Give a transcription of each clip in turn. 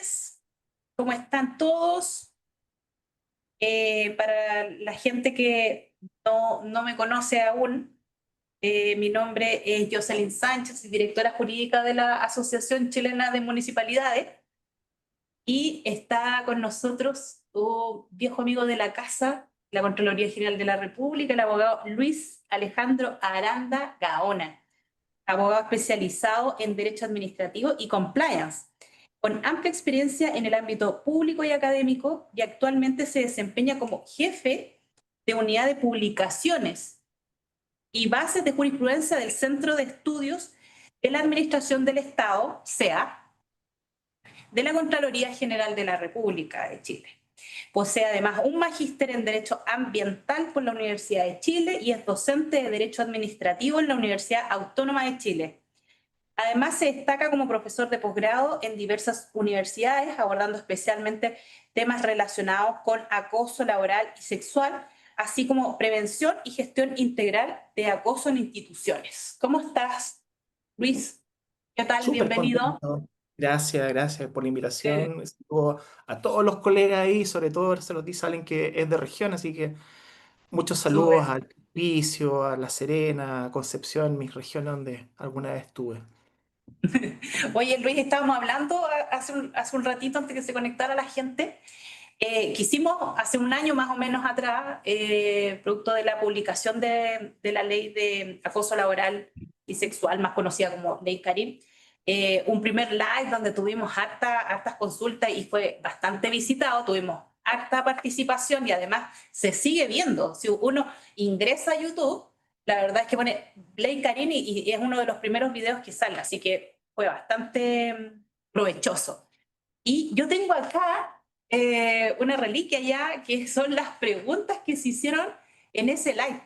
noches, ¿cómo están todos? Para la gente que no me conoce aún, mi nombre es Jocelyn Sánchez, soy directora jurídica de la Asociación Chilena de Municipalidades y está con nosotros un viejo amigo de la casa, la Contraloría General de la República, el abogado Luis Alejandro Aranda Gaona, abogado especializado en Derecho Administrativo y Compliance, con amplia experiencia en el ámbito público y académico, y actualmente se desempeña como jefe de unidad de publicaciones y bases de jurisprudencia del Centro de Estudios de la Administración del Estado, CEA, de la Contraloría General de la República de Chile. Posee además un magíster en Derecho Ambiental por la Universidad de Chile y es docente de Derecho Administrativo en la Universidad Autónoma de Chile. Además, se destaca como profesor de posgrado en diversas universidades, abordando especialmente temas relacionados con acoso laboral y sexual, así como prevención y gestión integral de acoso en instituciones. ¿Cómo estás, Luis? ¿Qué tal? Súper Bienvenido. contento. Gracias, gracias por la Eh, invitación. Saludo a todos los colegas ahí, sobre todo se los dice a alguien que es de región, así que muchos saludos Súper. al Vicio, a La Serena, a Concepción, mis regiones donde alguna vez estuve. Oye, Luis, estábamos hablando hace un ratito antes que se conectara la gente. Que hicimos hace un año más o menos atrás, producto de la publicación de la ley de acoso laboral y sexual, más conocida como Ley Karim, un primer live donde tuvimos hartas consultas y fue bastante visitado, tuvimos harta participación y además se sigue viendo. Si uno ingresa a YouTube, la verdad es que pone Ley Karim y es uno de los primeros videos que sale, así que fue bastante provechoso. Y yo tengo acá una reliquia ya, que son las preguntas que se hicieron en ese live.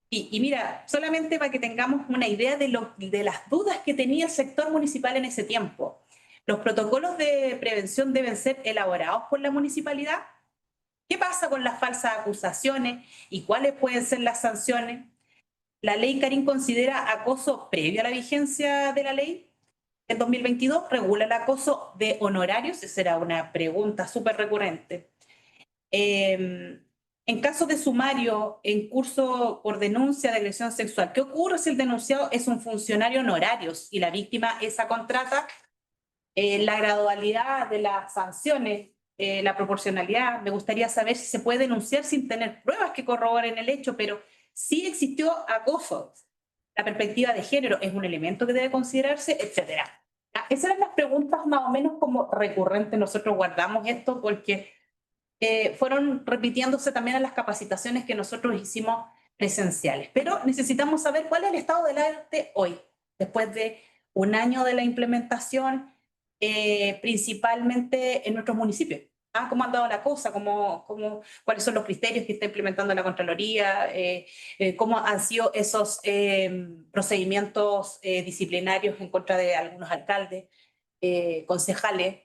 Y mira, solamente para que tengamos una idea de las dudas que tenía el sector municipal en ese tiempo. ¿Los protocolos de prevención deben ser elaborados por la municipalidad? ¿Qué pasa con las falsas acusaciones y cuáles pueden ser las sanciones? ¿La ley Karim considera acoso previo a la vigencia de la ley? En 2022 regula el acoso de honorarios, esa era una pregunta súper recurrente. En caso de sumario en curso por denuncia de agresión sexual, ¿qué ocurre si el denunciado es un funcionario honorarios y la víctima esa contrata? La gradualidad de las sanciones, la proporcionalidad. Me gustaría saber si se puede denunciar sin tener pruebas que corroboren el hecho, pero sí existió acoso. La perspectiva de género es un elemento que debe considerarse, etcétera. Esas eran las preguntas más o menos como recurrentes. Nosotros guardamos esto porque fueron repitiéndose también en las capacitaciones que nosotros hicimos presenciales. Pero necesitamos saber cuál es el estado del arte hoy, después de un año de la implementación, principalmente en nuestros municipios. ¿Cómo ha andado la cosa? ¿Cuáles son los criterios que está implementando la Contraloría? ¿Cómo han sido esos procedimientos disciplinarios en contra de algunos alcaldes, concejales,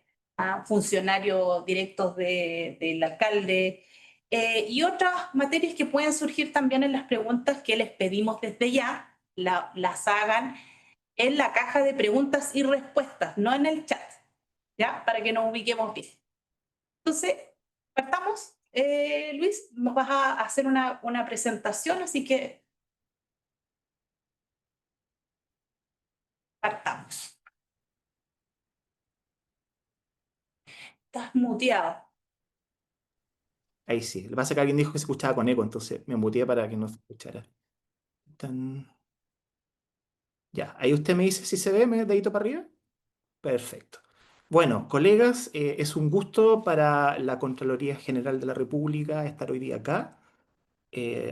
funcionarios directos del alcalde, y otras materias que pueden surgir también en las preguntas que les pedimos desde ya, las hagan en la caja de preguntas y respuestas, no en el chat, ¿ya? Para que nos ubiquemos bien. Entonces, partamos. Luis, nos vas a hacer una presentación, así que partamos. Estás muteado. Ahí sí. Lo que pasa es que alguien dijo que se escuchaba con eco, entonces me muteé para que no se escuchara. Tan- Ya, ahí usted me dice si se ve, me dedito para arriba. Perfecto. Bueno, colegas, es un gusto para la Contraloría General de la República estar hoy día acá,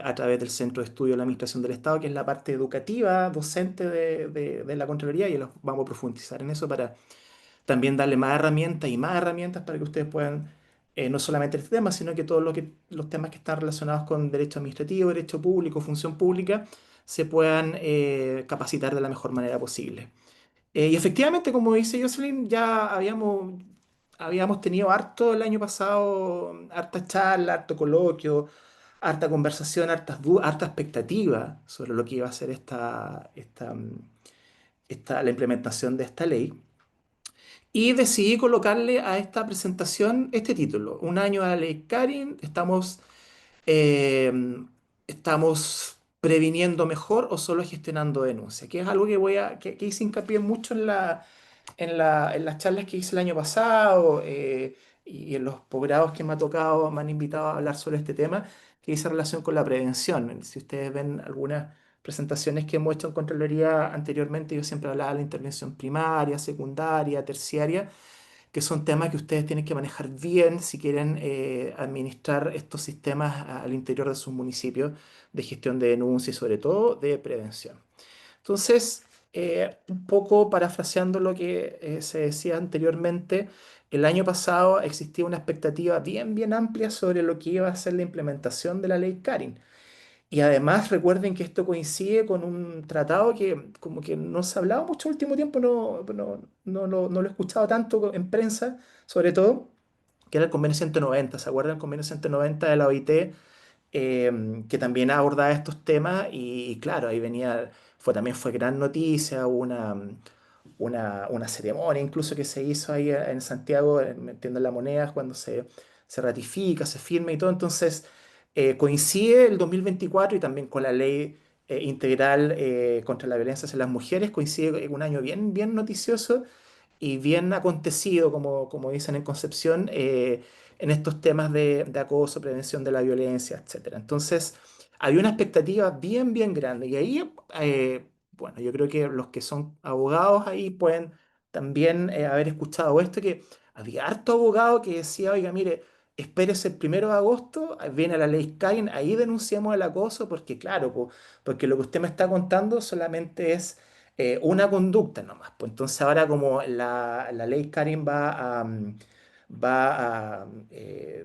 a través del Centro de Estudio de la Administración del Estado, que es la parte educativa, docente de la Contraloría, y los vamos a profundizar en eso para también darle más herramientas y más herramientas para que ustedes puedan, no solamente este tema, sino que todos los temas que están relacionados con derecho administrativo, derecho público, función pública, se puedan capacitar de la mejor manera posible. Y efectivamente, como dice Jocelyn, ya habíamos tenido harto el año pasado, harta charla, harto coloquio, harta conversación, harta expectativa sobre lo que iba a ser la implementación de esta ley. Y decidí colocarle a esta presentación este título, Un año a la ley Karin, eh, estamos previniendo mejor o solo gestionando denuncias, que es algo que hice hincapié mucho en las charlas que hice el año pasado y en los posgrados que me ha tocado, me han invitado a hablar sobre este tema, que dice relación con la prevención. Si ustedes ven algunas presentaciones que hemos hecho en Contraloría anteriormente, yo siempre hablaba de la intervención primaria, secundaria, terciaria, que son temas que ustedes tienen que manejar bien si quieren administrar estos sistemas al interior de sus municipios de gestión de denuncia y sobre todo de prevención. Entonces, un poco parafraseando lo que se decía anteriormente, el año pasado existía una expectativa bien amplia sobre lo que iba a ser la implementación de la ley Karin. Y además recuerden que esto coincide con un tratado que como que no se ha hablado mucho último tiempo, no lo he escuchado tanto en prensa, sobre todo, que era el convenio 190. ¿Se acuerdan? El convenio 190 de la OIT, que también abordaba estos temas y claro, ahí venía, también fue gran noticia, hubo una ceremonia incluso que se hizo ahí en Santiago, metiendo la moneda, cuando se ratifica, se firma y todo. Entonces, coincide el 2024 y también con la ley integral contra la violencia hacia las mujeres, coincide en un año bien noticioso y bien acontecido, como dicen en Concepción, en estos temas de acoso, prevención de la violencia, etcétera. Entonces, había una expectativa bien grande. Y ahí, bueno, yo creo que los que son abogados ahí pueden también haber escuchado esto, que había harto abogado que decía, oiga, mire, espérese el 1 de agosto, viene la ley Cain, ahí denunciamos el acoso, porque claro, porque lo que usted me está contando solamente es una conducta nomás. Pues entonces ahora como la ley Karin va a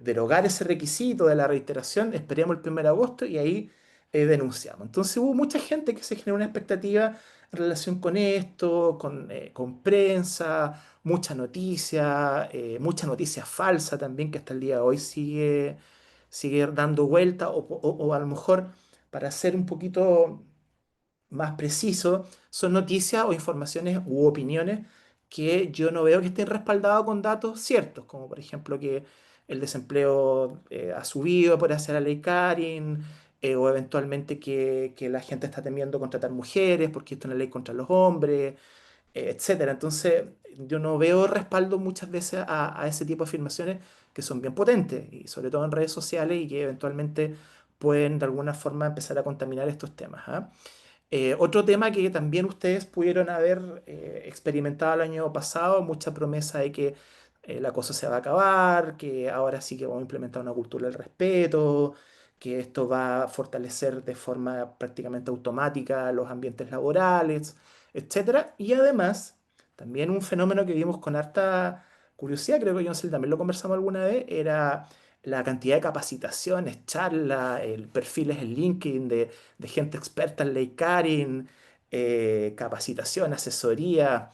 derogar ese requisito de la reiteración, esperemos el 1 de agosto y ahí denunciamos. Entonces hubo mucha gente que se generó una expectativa en relación con esto, con prensa, mucha noticia falsa también que hasta el día de hoy sigue dando vuelta o a lo mejor para ser un poquito más preciso, son noticias o informaciones u opiniones que yo no veo que estén respaldadas con datos ciertos, como por ejemplo que el desempleo ha subido por hacer la ley Karin, o eventualmente que la gente está temiendo contratar mujeres porque esto es una ley contra los hombres, etcétera. Entonces, yo no veo respaldo muchas veces a ese tipo de afirmaciones que son bien potentes, y sobre todo en redes sociales y que eventualmente pueden de alguna forma empezar a contaminar estos temas. ¿Ah? Otro tema que también ustedes pudieron haber experimentado el año pasado, mucha promesa de que el acoso se va a acabar, que ahora sí que vamos a implementar una cultura del respeto, que esto va a fortalecer de forma prácticamente automática los ambientes laborales, etcétera. Y además, también un fenómeno que vimos con harta curiosidad, creo que Joncel también lo conversamos alguna vez, era la cantidad de capacitaciones, charlas, el perfiles en LinkedIn de gente experta en ley Karin, capacitación, asesoría,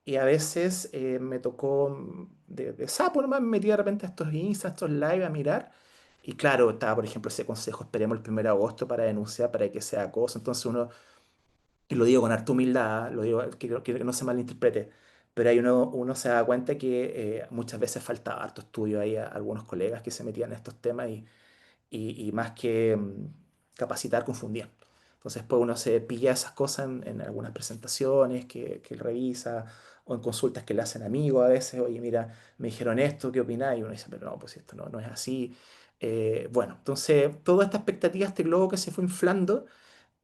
y a veces me tocó de sapo nomás, me metí de repente a estos Insta, a estos live a mirar, y claro, estaba por ejemplo ese consejo, esperemos el 1 de agosto para denunciar, para que sea acoso, entonces uno, y lo digo con harta humildad, lo digo, que no se malinterprete, pero ahí uno se da cuenta que muchas veces faltaba harto estudio ahí a algunos colegas que se metían en estos temas y más que capacitar, confundían. Entonces, pues uno se pilla esas cosas en algunas presentaciones que él revisa o en consultas que le hacen amigos a veces. Oye, mira, me dijeron esto, ¿qué opináis? Y uno dice, pero no, pues esto no es así. Bueno, entonces, toda esta expectativa, este globo que se fue inflando,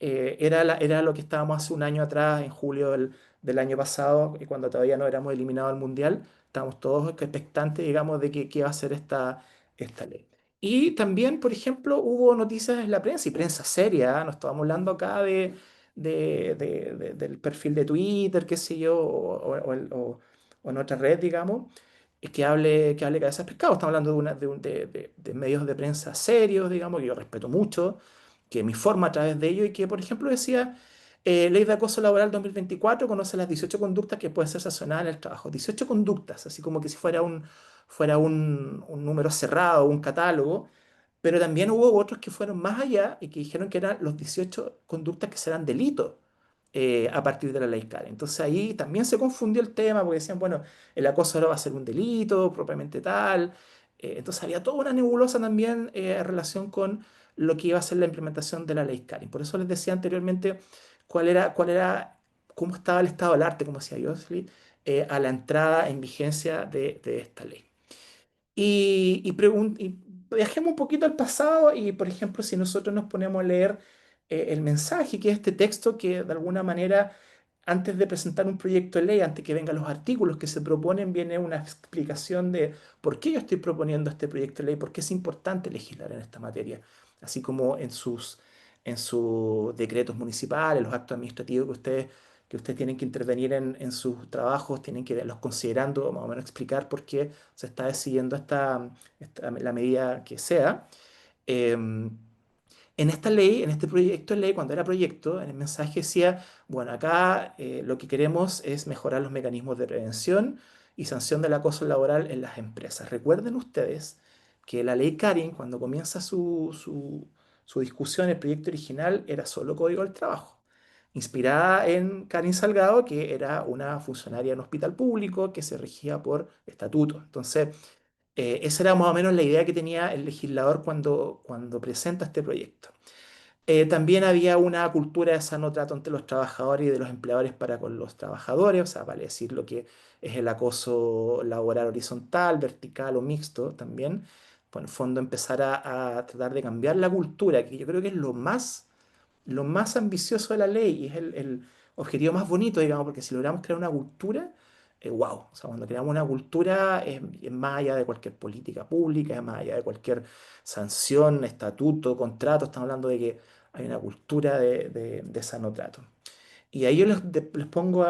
era lo que estábamos hace un año atrás, en julio del año pasado, y cuando todavía no éramos eliminados del Mundial, estábamos todos expectantes, digamos, de qué iba a ser esta ley. Y también, por ejemplo, hubo noticias en la prensa, y prensa seria, ¿ah? No estábamos hablando acá del perfil de Twitter, qué sé yo, o en otra red, digamos, y que hable cabezas de pescado. Estamos hablando de medios de prensa serios, digamos, que yo respeto mucho, que me informa a través de ello y que, por ejemplo, decía, Ley de Acoso Laboral 2024 conoce las 18 conductas que pueden ser sancionadas en el trabajo. 18 conductas, así como que si fuera un número cerrado, un catálogo, pero también hubo otros que fueron más allá y que dijeron que eran los 18 conductas que serán delitos a partir de la ley Karen. Entonces ahí también se confundió el tema porque decían, bueno, el acoso ahora va a ser un delito propiamente tal. Entonces había toda una nebulosa también en relación con lo que iba a ser la implementación de la ley Karen. Por eso les decía anteriormente cómo estaba el estado del arte, como decía yo, a la entrada en vigencia de esta ley. Y viajemos un poquito al pasado y, por ejemplo, si nosotros nos ponemos a leer el mensaje, que es este texto que de alguna manera, antes de presentar un proyecto de ley, antes que vengan los artículos que se proponen, viene una explicación de por qué yo estoy proponiendo este proyecto de ley, por qué es importante legislar en esta materia, así como en sus decretos municipales, los actos administrativos que ustedes tienen que intervenir en sus trabajos, tienen que verlos considerando, más o menos explicar por qué se está decidiendo la medida que sea. Em, en esta ley, en este proyecto de ley, cuando era proyecto, en el mensaje decía, bueno, acá lo que queremos es mejorar los mecanismos de prevención y sanción del acoso laboral en las empresas. Recuerden ustedes que la ley Karin, cuando comienza su discusión, el proyecto original era solo Código del Trabajo, inspirada en Karin Salgado, que era una funcionaria en un hospital público que se regía por estatuto. Entonces, esa era más o menos la idea que tenía el legislador cuando presenta este proyecto. También había una cultura de sano trato entre los trabajadores y de los empleadores para con los trabajadores, o sea, vale decir lo que es el acoso laboral horizontal, vertical o mixto también. Por el fondo empezar a tratar de cambiar la cultura, que yo creo que es lo más ambicioso de la ley y es el objetivo más bonito, digamos, porque si logramos crear una cultura, wow, o sea, cuando creamos una cultura es más allá de cualquier política pública, es más allá de cualquier sanción, estatuto, contrato, estamos hablando de que hay una cultura de sano trato. Y ahí yo les pongo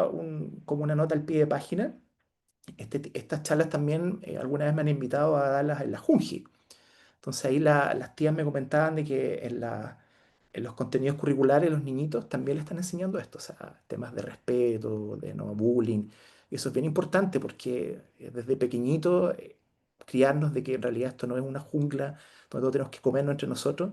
como una nota al pie de página. Estas charlas también alguna vez me han invitado a darlas en la Junji. Entonces ahí las tías me comentaban de que en los contenidos curriculares los niñitos también le están enseñando esto, o sea, temas de respeto, de no bullying. Y eso es bien importante porque desde pequeñito criarnos de que en realidad esto no es una jungla donde todos tenemos que comernos entre nosotros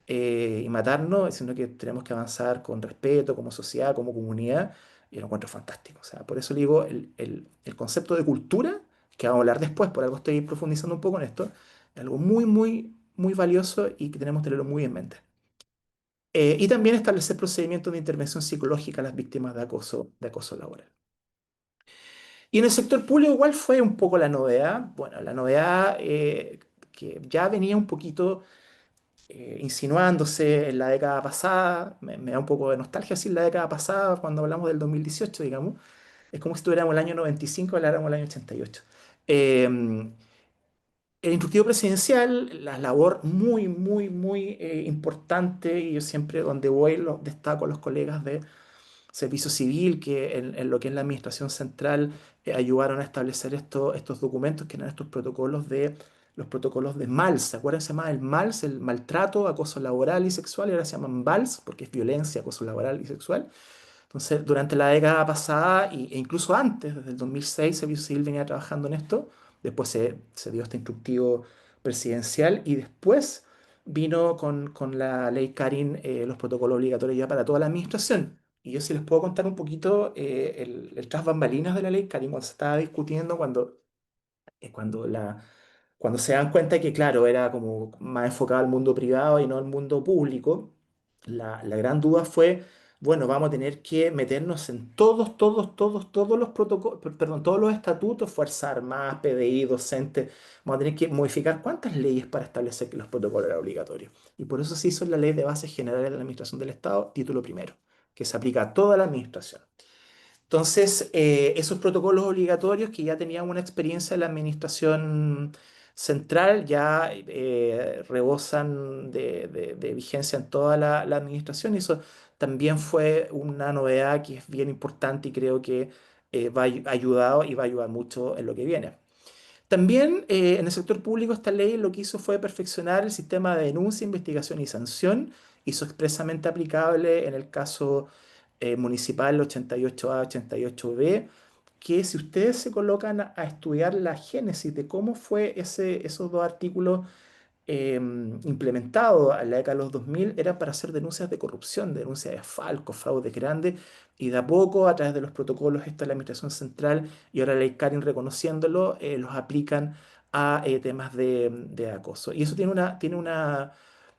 y matarnos, sino que tenemos que avanzar con respeto, como sociedad, como comunidad, y lo encuentro fantástico. O sea, por eso le digo, el concepto de cultura, que vamos a hablar después, por algo estoy profundizando un poco en esto, es algo muy, muy, muy valioso y que tenemos que tenerlo muy en mente. Y también establecer procedimientos de intervención psicológica a las víctimas de acoso laboral. Y en el sector público igual fue un poco la novedad. Bueno, la novedad que ya venía un poquito insinuándose en la década pasada. Me da un poco de nostalgia decir la década pasada cuando hablamos del 2018, digamos. Es como si estuviéramos el año 95 y habláramos del año 88. Eh, el instructivo presidencial, la labor muy, muy, muy importante, y yo siempre donde voy lo destaco a los colegas de Servicio Civil, que en lo que es la administración central ayudaron a establecer estos documentos, que eran los protocolos de MALS. Acuérdense más el MALS, el maltrato, acoso laboral y sexual, y ahora se llaman VALS, porque es violencia, acoso laboral y sexual. Entonces, durante la década pasada e incluso antes, desde el 2006, Servicio Civil venía trabajando en esto. Después se dio este instructivo presidencial y después vino con la ley Karin los protocolos obligatorios ya para toda la administración. Y yo sí les puedo contar un poquito el tras bambalinas de la ley Karin cuando se estaba discutiendo, cuando se dan cuenta que, claro, era como más enfocado al mundo privado y no al mundo público. La gran duda fue, bueno, vamos a tener que meternos en todos, todos, todos, todos los protocolos, perdón, todos los estatutos, Fuerzas Armadas, PDI, docentes, vamos a tener que modificar cuántas leyes para establecer que los protocolos eran obligatorios. Y por eso se hizo la Ley de Bases Generales de la Administración del Estado, título primero, que se aplica a toda la administración. Entonces, esos protocolos obligatorios que ya tenían una experiencia en la administración central ya rebosan de vigencia en toda la administración y eso también fue una novedad que es bien importante y creo que ha ayudado y va a ayudar mucho en lo que viene. También en el sector público esta ley lo que hizo fue perfeccionar el sistema de denuncia, investigación y sanción. Hizo expresamente aplicable en el caso municipal 88A, 88B, que si ustedes se colocan a estudiar la génesis de cómo fue esos dos artículos implementado en la década de los 2000 era para hacer denuncias de corrupción, denuncias de falco, fraudes grandes, y de a poco, a través de los protocolos esta de la Administración Central y ahora la ICANN reconociéndolo, los aplican a temas de acoso. Y eso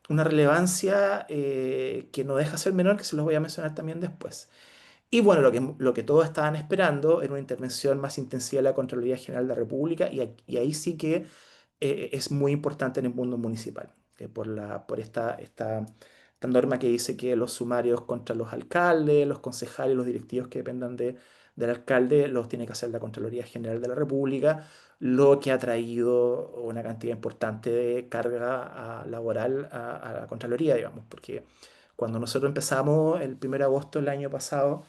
una relevancia que no deja ser menor, que se los voy a mencionar también después. Y bueno, lo que todos estaban esperando era una intervención más intensiva de la Contraloría General de la República, y ahí sí que es muy importante en el mundo municipal, por esta norma que dice que los sumarios contra los alcaldes, los concejales, los directivos que dependan del alcalde, los tiene que hacer la Contraloría General de la República, lo que ha traído una cantidad importante de carga laboral a la Contraloría, digamos, porque cuando nosotros empezamos el 1 de agosto del año pasado,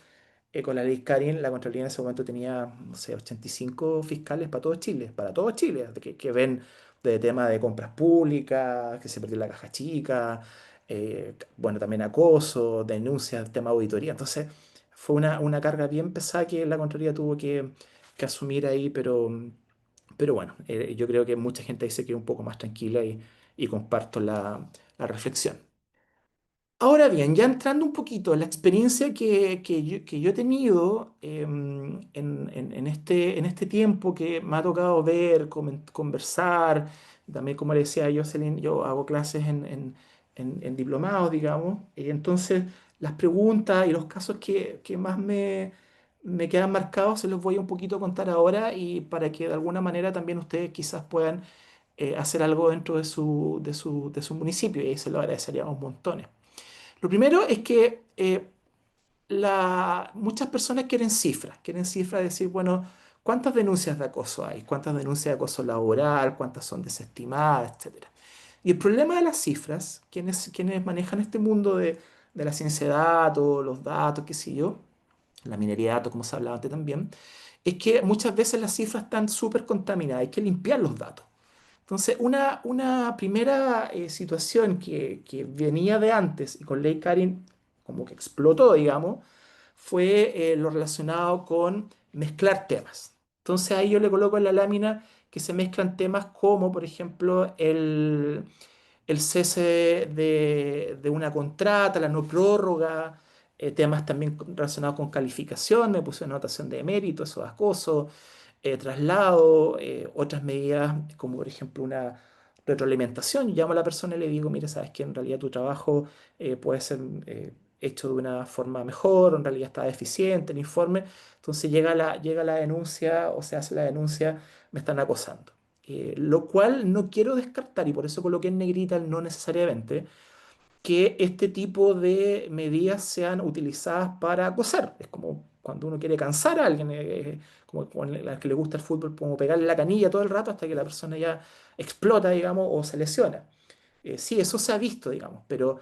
con la ley Karin, la Contraloría en ese momento tenía, no sé, 85 fiscales para todo Chile, que ven de tema de compras públicas, que se perdió la caja chica, bueno, también acoso, denuncias, tema de auditoría. Entonces, fue una carga bien pesada que la Contraloría tuvo que asumir ahí, pero bueno, yo creo que mucha gente ahí se quedó un poco más tranquila y comparto la reflexión. Ahora bien, ya entrando un poquito en la experiencia que yo he tenido en este tiempo que me ha tocado ver, conversar, también como le decía a Jocelyn, yo hago clases en diplomados, digamos, y entonces las preguntas y los casos que más me quedan marcados se los voy a un poquito contar ahora y para que de alguna manera también ustedes quizás puedan hacer algo dentro de su municipio y ahí se lo agradeceríamos montones. Lo primero es que muchas personas quieren cifras, de decir, bueno, ¿cuántas denuncias de acoso hay? ¿Cuántas denuncias de acoso laboral? ¿Cuántas son desestimadas? Etcétera. Y el problema de las cifras, quienes manejan este mundo de la ciencia de datos, los datos, qué sé yo, la minería de datos, como se hablaba antes también, es que muchas veces las cifras están súper contaminadas, hay que limpiar los datos. Entonces, una primera situación que venía de antes y con Ley Karin como que explotó, digamos, fue lo relacionado con mezclar temas. Entonces ahí yo le coloco en la lámina que se mezclan temas como, por ejemplo, el cese de una contrata, la no prórroga, temas también relacionados con calificación, me puse anotación de mérito, eso es acoso, traslado, otras medidas como por ejemplo una retroalimentación. Yo llamo a la persona y le digo, mire, sabes que en realidad tu trabajo puede ser hecho de una forma mejor, en realidad está deficiente el informe. Entonces llega la denuncia o se hace la denuncia, me están acosando. Lo cual no quiero descartar y por eso coloqué en negrita el no necesariamente que este tipo de medidas sean utilizadas para acosar. Es como cuando uno quiere cansar a alguien, como con la que le gusta el fútbol, como pegarle la canilla todo el rato hasta que la persona ya explota, digamos, o se lesiona. Sí, eso se ha visto, digamos, pero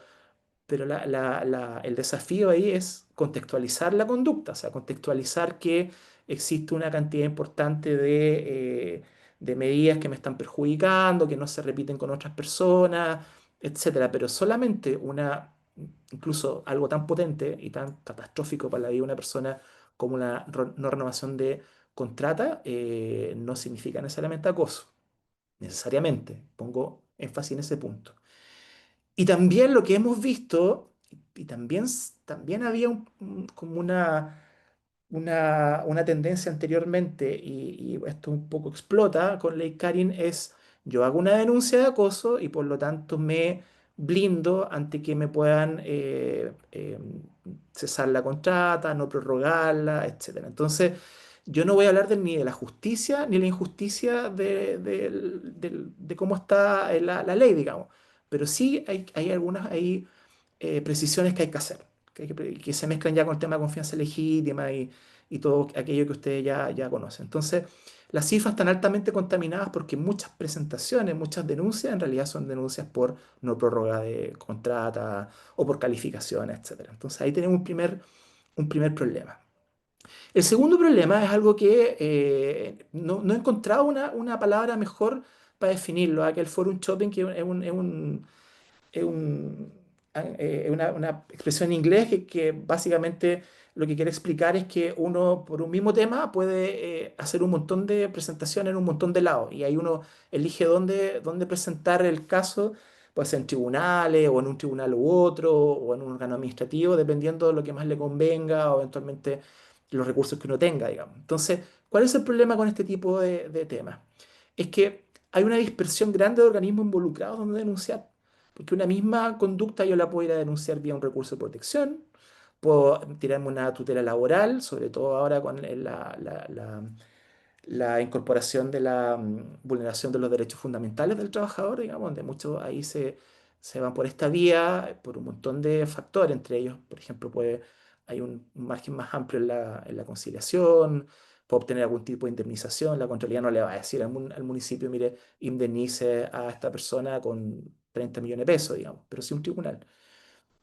el desafío ahí es contextualizar la conducta, o sea, contextualizar que existe una cantidad importante de medidas que me están perjudicando, que no se repiten con otras personas, etcétera. Pero solamente incluso algo tan potente y tan catastrófico para la vida de una persona como una no renovación de contrata, no significa necesariamente acoso, necesariamente. Pongo énfasis en ese punto. Y también lo que hemos visto, y también había como una tendencia anteriormente, y esto un poco explota con Ley Karin, es yo hago una denuncia de acoso y por lo tanto me blindo ante que me puedan cesar la contrata, no prorrogarla, etcétera. Entonces, yo no voy a hablar ni de la justicia ni la injusticia de cómo está la ley, digamos, pero sí hay algunas precisiones que hay que hacer, que se mezclan ya con el tema de confianza legítima y todo aquello que ustedes ya conocen. Entonces, las cifras están altamente contaminadas porque muchas presentaciones, muchas denuncias, en realidad son denuncias por no prórroga de contrata o por calificaciones, etcétera. Entonces, ahí tenemos un primer problema. El segundo problema es algo que no he encontrado una palabra mejor para definirlo, que el forum shopping, que es una expresión en inglés que básicamente lo que quiere explicar es que uno, por un mismo tema, puede hacer un montón de presentaciones en un montón de lados. Y ahí uno elige dónde presentar el caso, puede ser en tribunales, o en un tribunal u otro, o en un órgano administrativo, dependiendo de lo que más le convenga, o eventualmente los recursos que uno tenga, digamos. Entonces, ¿cuál es el problema con este tipo de temas? Es que hay una dispersión grande de organismos involucrados donde denunciar. Porque una misma conducta yo la puedo ir a denunciar vía un recurso de protección, puedo tirarme una tutela laboral, sobre todo ahora con la incorporación de la vulneración de los derechos fundamentales del trabajador, digamos, donde muchos ahí se van por esta vía, por un montón de factores, entre ellos, por ejemplo, hay un margen más amplio en la conciliación, puede obtener algún tipo de indemnización, la Contraloría no le va a decir al municipio, mire, indemnice a esta persona con 30 millones de pesos, digamos, pero sí un tribunal.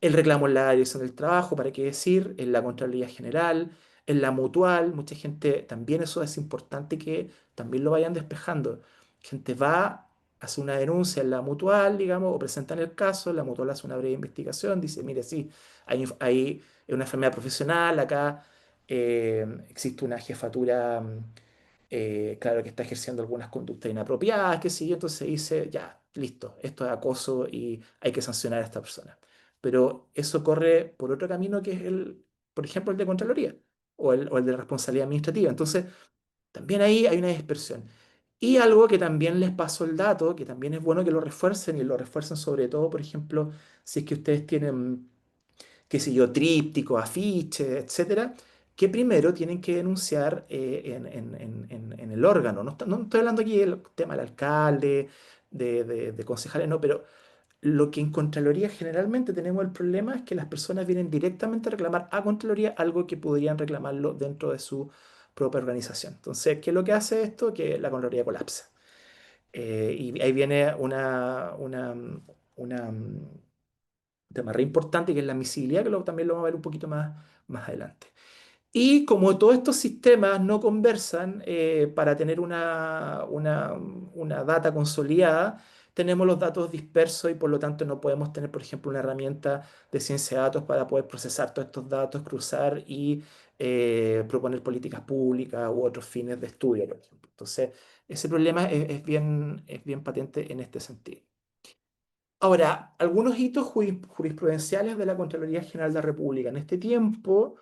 El reclamo en la Dirección del Trabajo, ¿para qué decir? En la Contraloría General, en la Mutual, mucha gente, también eso es importante que también lo vayan despejando. Gente va, hace una denuncia en la Mutual, digamos, o presentan el caso, la Mutual hace una breve investigación, dice, mire, sí, hay una enfermedad profesional, acá existe una jefatura, claro, que está ejerciendo algunas conductas inapropiadas, qué sé yo, entonces dice, ya, listo, esto es acoso y hay que sancionar a esta persona. Pero eso corre por otro camino que es por ejemplo, el de Contraloría o el de responsabilidad administrativa. Entonces, también ahí hay una dispersión. Y algo que también les paso el dato, que también es bueno que lo refuercen y lo refuercen sobre todo, por ejemplo, si es que ustedes tienen, qué sé yo, trípticos, afiches, etcétera, que primero tienen que denunciar en el órgano. No estoy hablando aquí del tema del alcalde, de concejales, no, pero lo que en Contraloría generalmente tenemos el problema es que las personas vienen directamente a reclamar a Contraloría algo que podrían reclamarlo dentro de su propia organización. Entonces, ¿qué es lo que hace esto? Que la Contraloría colapsa. Y ahí viene un tema re importante que es la admisibilidad, que también lo vamos a ver un poquito más adelante. Y como todos estos sistemas no conversan para tener una data consolidada, tenemos los datos dispersos y por lo tanto no podemos tener, por ejemplo, una herramienta de ciencia de datos para poder procesar todos estos datos, cruzar y proponer políticas públicas u otros fines de estudio, por ejemplo. Entonces, ese problema es bien patente en este sentido. Ahora, algunos hitos jurisprudenciales de la Contraloría General de la República. En este tiempo,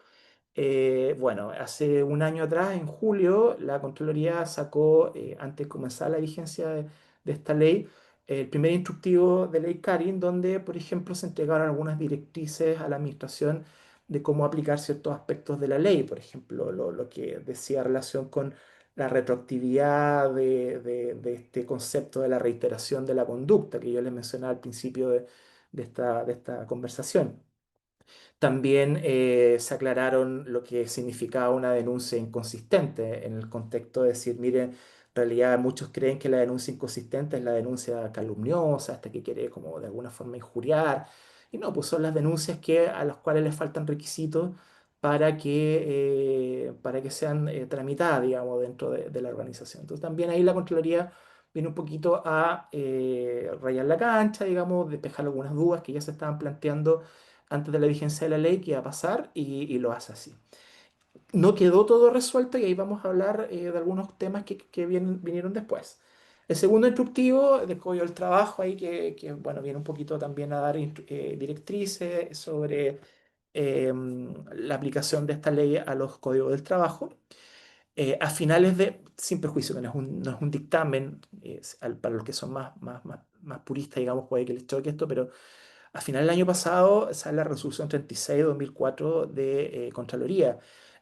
bueno, hace un año atrás, en julio, la Contraloría sacó, antes de comenzar la vigencia de esta ley, el primer instructivo de ley Carin, donde, por ejemplo, se entregaron algunas directrices a la administración de cómo aplicar ciertos aspectos de la ley. Por ejemplo, lo que decía relación con la retroactividad de este concepto de la reiteración de la conducta que yo les mencionaba al principio de esta conversación. También se aclararon lo que significaba una denuncia inconsistente en el contexto de decir, miren, en realidad muchos creen que la denuncia inconsistente es la denuncia calumniosa, hasta que quiere como de alguna forma injuriar. Y no, pues son las denuncias a las cuales les faltan requisitos para que sean tramitadas, digamos, dentro de la organización. Entonces también ahí la Contraloría viene un poquito a rayar la cancha, digamos, despejar algunas dudas que ya se estaban planteando antes de la vigencia de la ley que iba a pasar y lo hace así. No quedó todo resuelto y ahí vamos a hablar de algunos temas que vinieron después. El segundo instructivo del Código del Trabajo, ahí bueno, viene un poquito también a dar directrices sobre la aplicación de esta ley a los códigos del trabajo. A finales sin perjuicio, que no es un dictamen, para los que son más puristas, digamos, puede que les choque esto, pero a final del año pasado sale la resolución 36/2004 de Contraloría.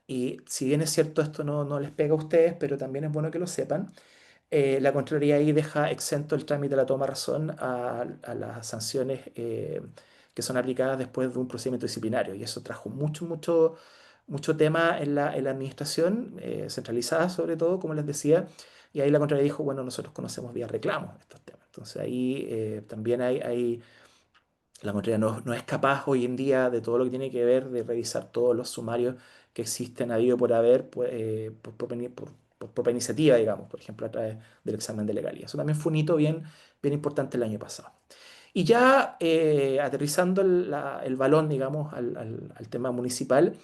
Y si bien es cierto, esto no les pega a ustedes, pero también es bueno que lo sepan, la Contraloría ahí deja exento el trámite de la toma de razón a las sanciones que son aplicadas después de un procedimiento disciplinario. Y eso trajo mucho tema en la administración, centralizada sobre todo, como les decía. Y ahí la Contraloría dijo, bueno, nosotros conocemos vía reclamos estos temas. Entonces ahí también la Contraloría no es capaz hoy en día de todo lo que tiene que ver, de revisar todos los sumarios que existen habido por haber, pues, por propia iniciativa, digamos, por ejemplo, a través del examen de legalidad. Eso también fue un hito bien importante el año pasado. Y ya aterrizando el balón, digamos, al tema municipal,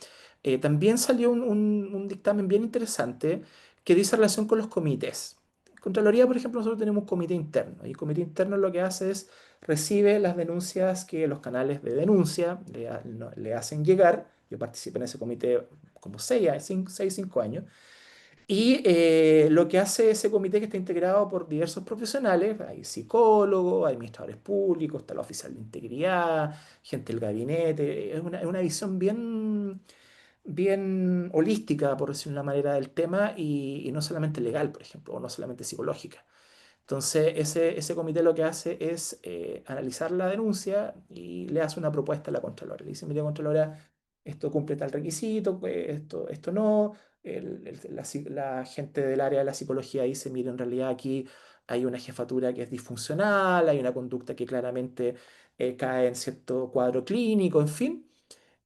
también salió un dictamen bien interesante que dice relación con los comités. En Contraloría, por ejemplo, nosotros tenemos un comité interno y el comité interno lo que hace es recibe las denuncias que los canales de denuncia le hacen llegar. Yo participé en ese comité como 5 años. Y lo que hace ese comité que está integrado por diversos profesionales, hay psicólogos, hay administradores públicos, está la oficial de integridad, gente del gabinete, es una visión bien holística, por decir una manera, del tema y no solamente legal, por ejemplo, o no solamente psicológica. Entonces, ese comité lo que hace es analizar la denuncia y le hace una propuesta a la Contralora. Le dice, mire, Contralora, esto cumple tal requisito, pues, esto no. La gente del área de la psicología dice, mire, en realidad aquí hay una jefatura que es disfuncional, hay una conducta que claramente cae en cierto cuadro clínico, en fin.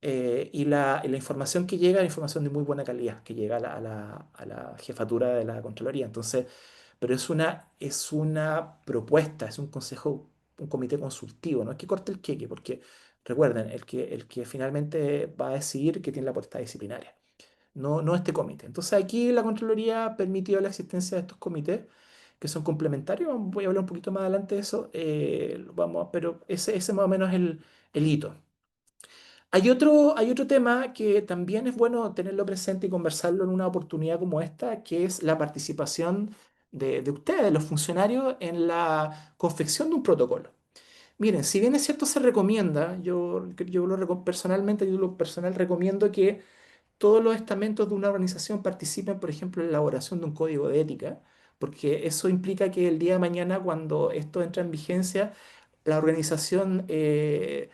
Y la información que llega es información de muy buena calidad, que llega a la jefatura de la Contraloría. Entonces, pero es una propuesta, es un consejo, un comité consultivo, no es que corte el queque, porque recuerden, el que finalmente va a decidir que tiene la potestad disciplinaria, no este comité. Entonces aquí la Contraloría ha permitido la existencia de estos comités que son complementarios. Voy a hablar un poquito más adelante de eso, pero ese más o menos es el hito. Hay otro tema que también es bueno tenerlo presente y conversarlo en una oportunidad como esta, que es la participación de ustedes, los funcionarios, en la confección de un protocolo. Miren, si bien es cierto, se recomienda, personalmente, yo lo personal recomiendo que todos los estamentos de una organización participen, por ejemplo, en la elaboración de un código de ética, porque eso implica que el día de mañana, cuando esto entra en vigencia, la organización de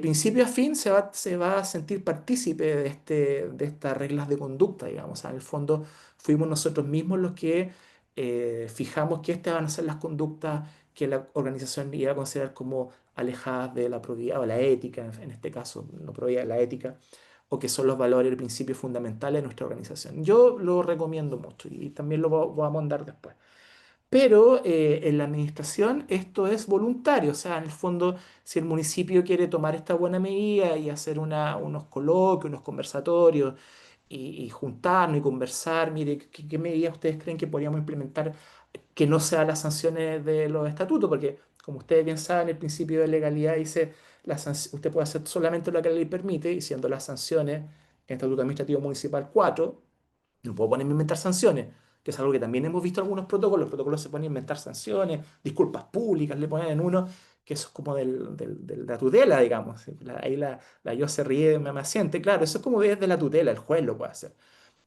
principio a fin se va a sentir partícipe de estas reglas de conducta, digamos. O sea, en el fondo fuimos nosotros mismos los que fijamos que estas van a ser las conductas que la organización iba a considerar como alejadas de la probidad o la ética, en este caso, no probidad, la ética, o que son los valores y principios fundamentales de nuestra organización. Yo lo recomiendo mucho y también lo voy a mandar después. Pero en la administración esto es voluntario, o sea, en el fondo, si el municipio quiere tomar esta buena medida y hacer unos coloquios, unos conversatorios y juntarnos y conversar, mire, ¿qué medidas ustedes creen que podríamos implementar que no sean las sanciones de los estatutos? Porque, como ustedes bien saben, el principio de legalidad dice, usted puede hacer solamente lo que la ley permite, y siendo las sanciones en Estatuto Administrativo Municipal 4. No puedo ponerme a inventar sanciones, que es algo que también hemos visto en algunos protocolos. Los protocolos se ponen a inventar sanciones, disculpas públicas, le ponen en uno, que eso es como de la tutela, digamos. Ahí la yo se ríe, me asiente. Claro, eso es como desde la tutela, el juez lo puede hacer.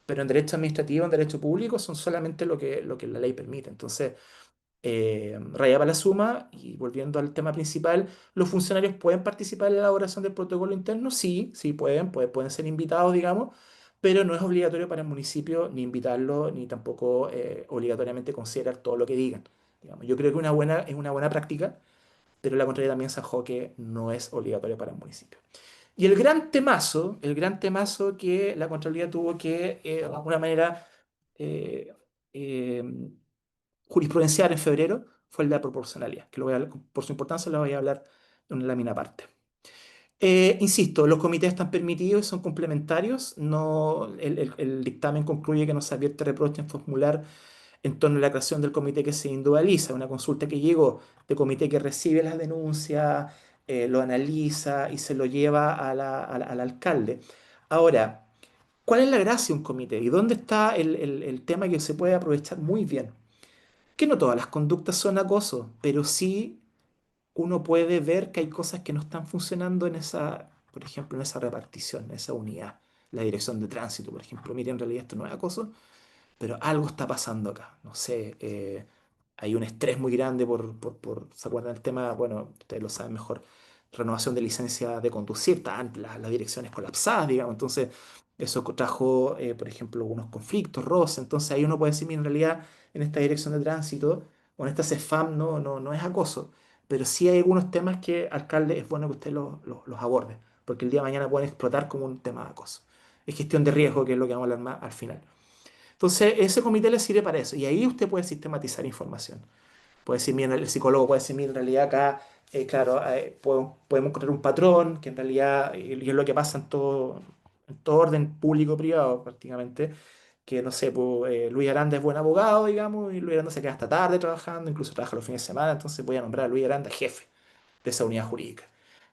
Pero en derecho administrativo, en derecho público, son solamente lo que la ley permite. Entonces, rayaba la suma y volviendo al tema principal, ¿los funcionarios pueden participar en la elaboración del protocolo interno? Sí, sí pueden ser invitados, digamos, pero no es obligatorio para el municipio ni invitarlo, ni tampoco obligatoriamente considerar todo lo que digan. Digamos. Yo creo que es una buena práctica, pero la Contraloría también zanjó que no es obligatorio para el municipio. Y el gran temazo que la Contraloría tuvo que, de alguna manera, eh, eh, jurisprudenciar en febrero fue el de la proporcionalidad, que por su importancia lo voy a hablar en una lámina aparte. Insisto, los comités están permitidos y son complementarios. No, el dictamen concluye que no se advierte reproche en formular en torno a la creación del comité que se individualiza, una consulta que llegó de comité que recibe las denuncias, lo analiza y se lo lleva al alcalde. Ahora, ¿cuál es la gracia de un comité? ¿Y dónde está el tema que se puede aprovechar muy bien? Que no todas las conductas son acoso, pero sí uno puede ver que hay cosas que no están funcionando por ejemplo, en esa repartición, en esa unidad. La dirección de tránsito, por ejemplo, mire, en realidad esto no es acoso, pero algo está pasando acá. No sé, hay un estrés muy grande ¿se acuerdan del tema? Bueno, ustedes lo saben mejor, renovación de licencia de conducir, están las direcciones colapsadas, digamos. Entonces, eso trajo, por ejemplo, algunos conflictos, roces. Entonces, ahí uno puede decir, "Mira, en realidad, en esta dirección de tránsito o en esta CEFAM no es acoso, pero sí hay algunos temas que, alcalde, es bueno que usted los aborde, porque el día de mañana pueden explotar como un tema de acoso. Es gestión de riesgo, que es lo que vamos a hablar más al final. Entonces, ese comité le sirve para eso. Y ahí usted puede sistematizar información. Puede decir, mira, el psicólogo puede decir, mira, en realidad acá, claro, podemos encontrar un patrón que en realidad, y es lo que pasa en todo orden público-privado prácticamente, que no sé, pues, Luis Aranda es buen abogado, digamos, y Luis Aranda se queda hasta tarde trabajando, incluso trabaja los fines de semana, entonces voy a nombrar a Luis Aranda jefe de esa unidad jurídica.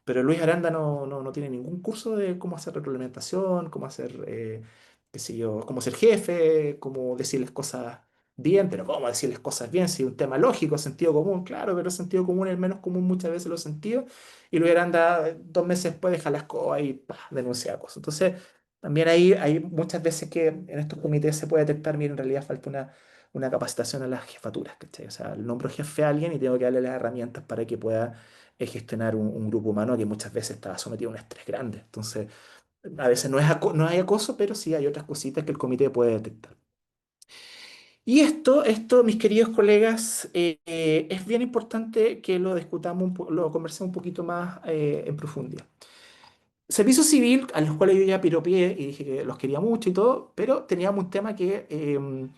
Pero Luis Aranda no tiene ningún curso de cómo hacer retroalimentación, cómo hacer, qué sé yo, cómo ser jefe, cómo decirles cosas bien, pero cómo decirles cosas bien, si es un tema lógico, sentido común, claro, pero el sentido común es el menos común muchas veces los sentidos, y Luis Aranda 2 meses después deja la escoba y pa, denuncia cosas. Entonces, también ahí hay muchas veces que en estos comités se puede detectar, mira, en realidad falta una capacitación a las jefaturas, ¿cachai? O sea, nombro jefe a alguien y tengo que darle las herramientas para que pueda gestionar un grupo humano que muchas veces está sometido a un estrés grande. Entonces, a veces no hay acoso, pero sí hay otras cositas que el comité puede detectar. Y esto, mis queridos colegas, es bien importante que lo discutamos, lo conversemos un poquito más en profundidad. Servicio civil, a los cuales yo ya piropié y dije que los quería mucho y todo, pero teníamos un tema que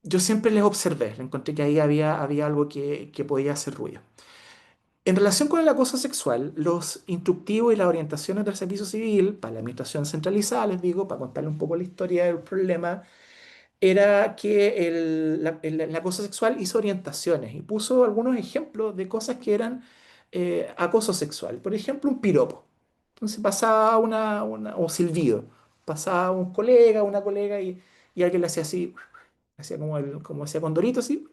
yo siempre les observé, encontré que ahí había algo que podía hacer ruido. En relación con el acoso sexual, los instructivos y las orientaciones del servicio civil, para la administración centralizada, les digo, para contarle un poco la historia del problema, era que el acoso sexual hizo orientaciones y puso algunos ejemplos de cosas que eran acoso sexual. Por ejemplo, un piropo. Entonces pasaba o silbido. Pasaba un colega, una colega y alguien le hacía así, hacía como hacía Condorito, así.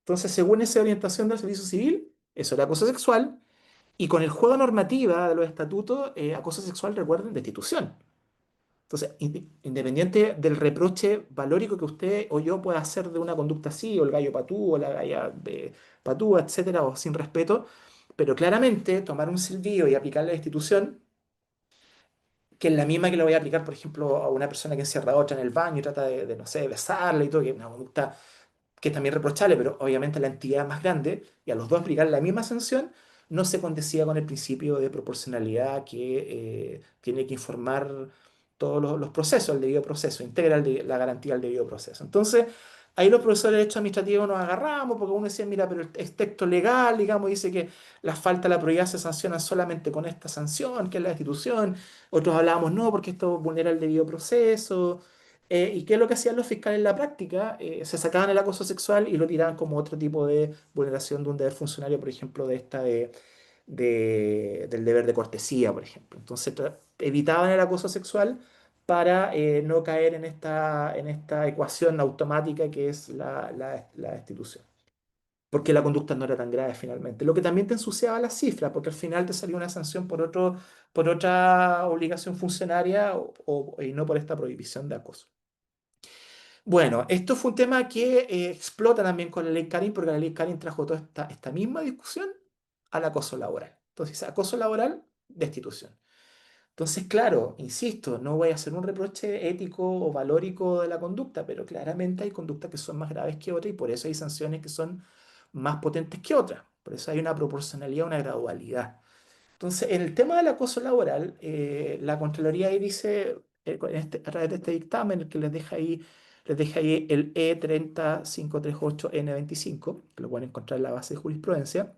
Entonces, según esa orientación del servicio civil, eso era acoso sexual. Y con el juego normativa de los estatutos, acoso sexual, recuerden, destitución. Entonces, independiente del reproche valórico que usted o yo pueda hacer de una conducta así, o el gallo patú, o la galla de patú, etcétera, o sin respeto, pero claramente tomar un silbido y aplicar la destitución, que es la misma que le voy a aplicar, por ejemplo, a una persona que encierra a otra en el baño y trata no sé, besarla y todo, que es una conducta que es también reprochable, pero obviamente la entidad más grande, y a los dos aplicar la misma sanción, no se condecía con el principio de proporcionalidad que tiene que informar todos los procesos, el debido proceso, integra la garantía del debido proceso. Entonces, ahí los profesores de Derecho Administrativo nos agarramos, porque uno decía, mira, pero el texto legal, digamos, dice que la falta de la probidad se sanciona solamente con esta sanción, que es la destitución. Otros hablábamos, no, porque esto vulnera el debido proceso. ¿Y qué es lo que hacían los fiscales en la práctica? Se sacaban el acoso sexual y lo tiraban como otro tipo de vulneración de un deber funcionario, por ejemplo, del deber de cortesía, por ejemplo. Entonces evitaban el acoso sexual para no caer en esta ecuación automática que es la destitución. Porque la conducta no era tan grave finalmente. Lo que también te ensuciaba las cifras, porque al final te salía una sanción por otra obligación funcionaria y no por esta prohibición de acoso. Bueno, esto fue un tema que explota también con la ley Karin, porque la ley Karin trajo toda esta misma discusión al acoso laboral. Entonces, acoso laboral, destitución. Entonces, claro, insisto, no voy a hacer un reproche ético o valórico de la conducta, pero claramente hay conductas que son más graves que otras y por eso hay sanciones que son más potentes que otras. Por eso hay una proporcionalidad, una gradualidad. Entonces, en el tema del acoso laboral, la Contraloría ahí dice, a través de este dictamen, el que les deja ahí el E30538N25, que lo pueden encontrar en la base de jurisprudencia,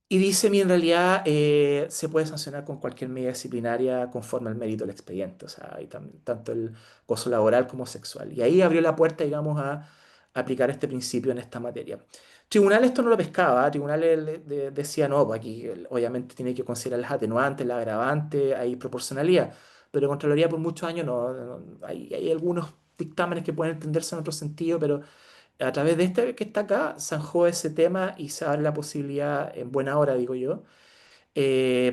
y dice, en realidad se puede sancionar con cualquier medida disciplinaria conforme al mérito del expediente, o sea, hay tanto el acoso laboral como sexual. Y ahí abrió la puerta, digamos, a aplicar este principio en esta materia. Tribunal esto no lo pescaba, Tribunal decía, no, pues aquí obviamente tiene que considerar las atenuantes, las agravantes, hay proporcionalidad, pero Contraloría por muchos años hay algunos dictámenes que pueden entenderse en otro sentido, pero a través de este que está acá, zanjó ese tema y se abre la posibilidad, en buena hora, digo yo,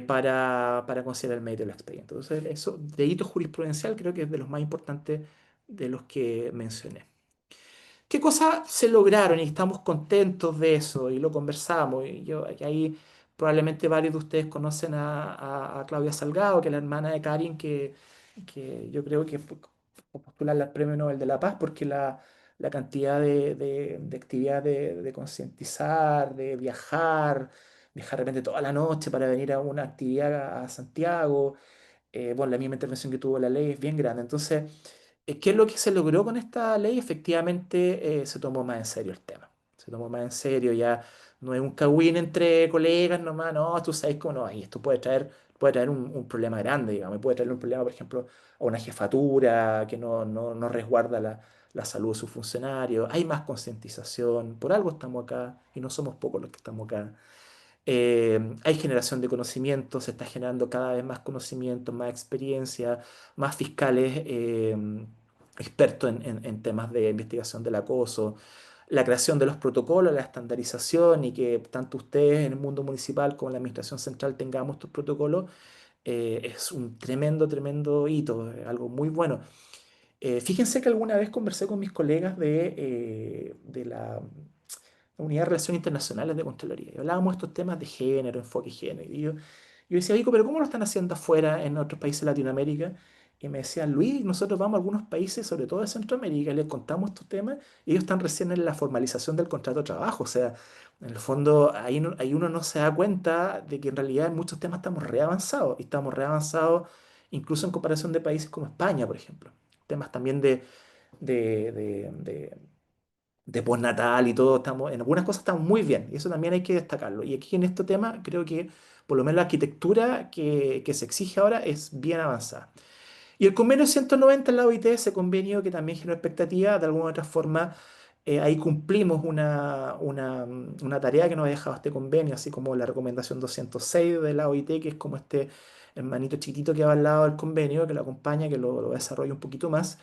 para considerar el mérito del expediente. Entonces, eso, delito jurisprudencial, creo que es de los más importantes de los que mencioné. ¿Qué cosas se lograron y estamos contentos de eso y lo conversamos? Y ahí probablemente varios de ustedes conocen a Claudia Salgado, que es la hermana de Karin, que yo creo que fue postular al Premio Nobel de la Paz porque la cantidad de actividad de concientizar, de viajar de repente toda la noche para venir a una actividad a Santiago, bueno, la misma intervención que tuvo la ley es bien grande. Entonces, ¿qué es lo que se logró con esta ley? Efectivamente, se tomó más en serio el tema. Se tomó más en serio, ya no es un cagüín entre colegas nomás, no, tú sabes cómo no, y esto puede traer puede traer un problema grande, digamos, y puede traer un problema, por ejemplo, a una jefatura que no resguarda la salud de sus funcionarios. Hay más concientización, por algo estamos acá y no somos pocos los que estamos acá. Hay generación de conocimiento, se está generando cada vez más conocimiento, más experiencia, más fiscales expertos en temas de investigación del acoso, la creación de los protocolos, la estandarización y que tanto ustedes en el mundo municipal como en la administración central tengamos estos protocolos, es un tremendo, tremendo hito, algo muy bueno. Fíjense que alguna vez conversé con mis colegas de la Unidad de Relaciones Internacionales de Contraloría y hablábamos de estos temas de género, enfoque género. Yo decía, Vico, pero ¿cómo lo están haciendo afuera en otros países de Latinoamérica? Y me decían, Luis, nosotros vamos a algunos países, sobre todo de Centroamérica, y les contamos estos temas, y ellos están recién en la formalización del contrato de trabajo. O sea, en el fondo, ahí uno no se da cuenta de que en realidad en muchos temas estamos reavanzados, y estamos reavanzados incluso en comparación de países como España, por ejemplo. Temas también de, de, de- de postnatal y todo, estamos, en algunas cosas estamos muy bien, y eso también hay que destacarlo. Y aquí en este tema creo que por lo menos la arquitectura que se exige ahora es bien avanzada. Y el convenio 190 en la OIT, ese convenio que también generó expectativa, de alguna u otra forma, ahí cumplimos una tarea que nos ha dejado este convenio, así como la recomendación 206 de la OIT, que es como este hermanito chiquitito que va al lado del convenio, que lo acompaña, que lo desarrolla un poquito más.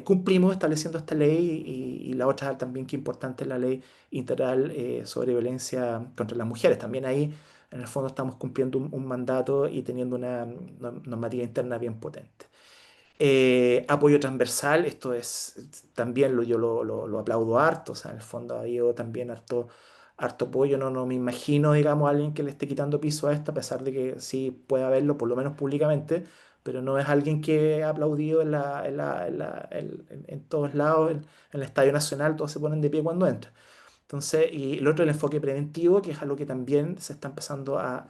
Cumplimos estableciendo esta ley y la otra también que importante es la ley integral sobre violencia contra las mujeres. También ahí, en el fondo, estamos cumpliendo un mandato y teniendo una normativa interna bien potente. Apoyo transversal, esto es también yo lo aplaudo harto, o sea, en el fondo ha habido también harto apoyo, no me imagino, digamos, a alguien que le esté quitando piso a esto, a pesar de que sí puede haberlo, por lo menos públicamente, pero no es alguien que ha aplaudido en todos lados, en el Estadio Nacional, todos se ponen de pie cuando entra. Entonces, y el otro, el enfoque preventivo, que es algo que también se está empezando a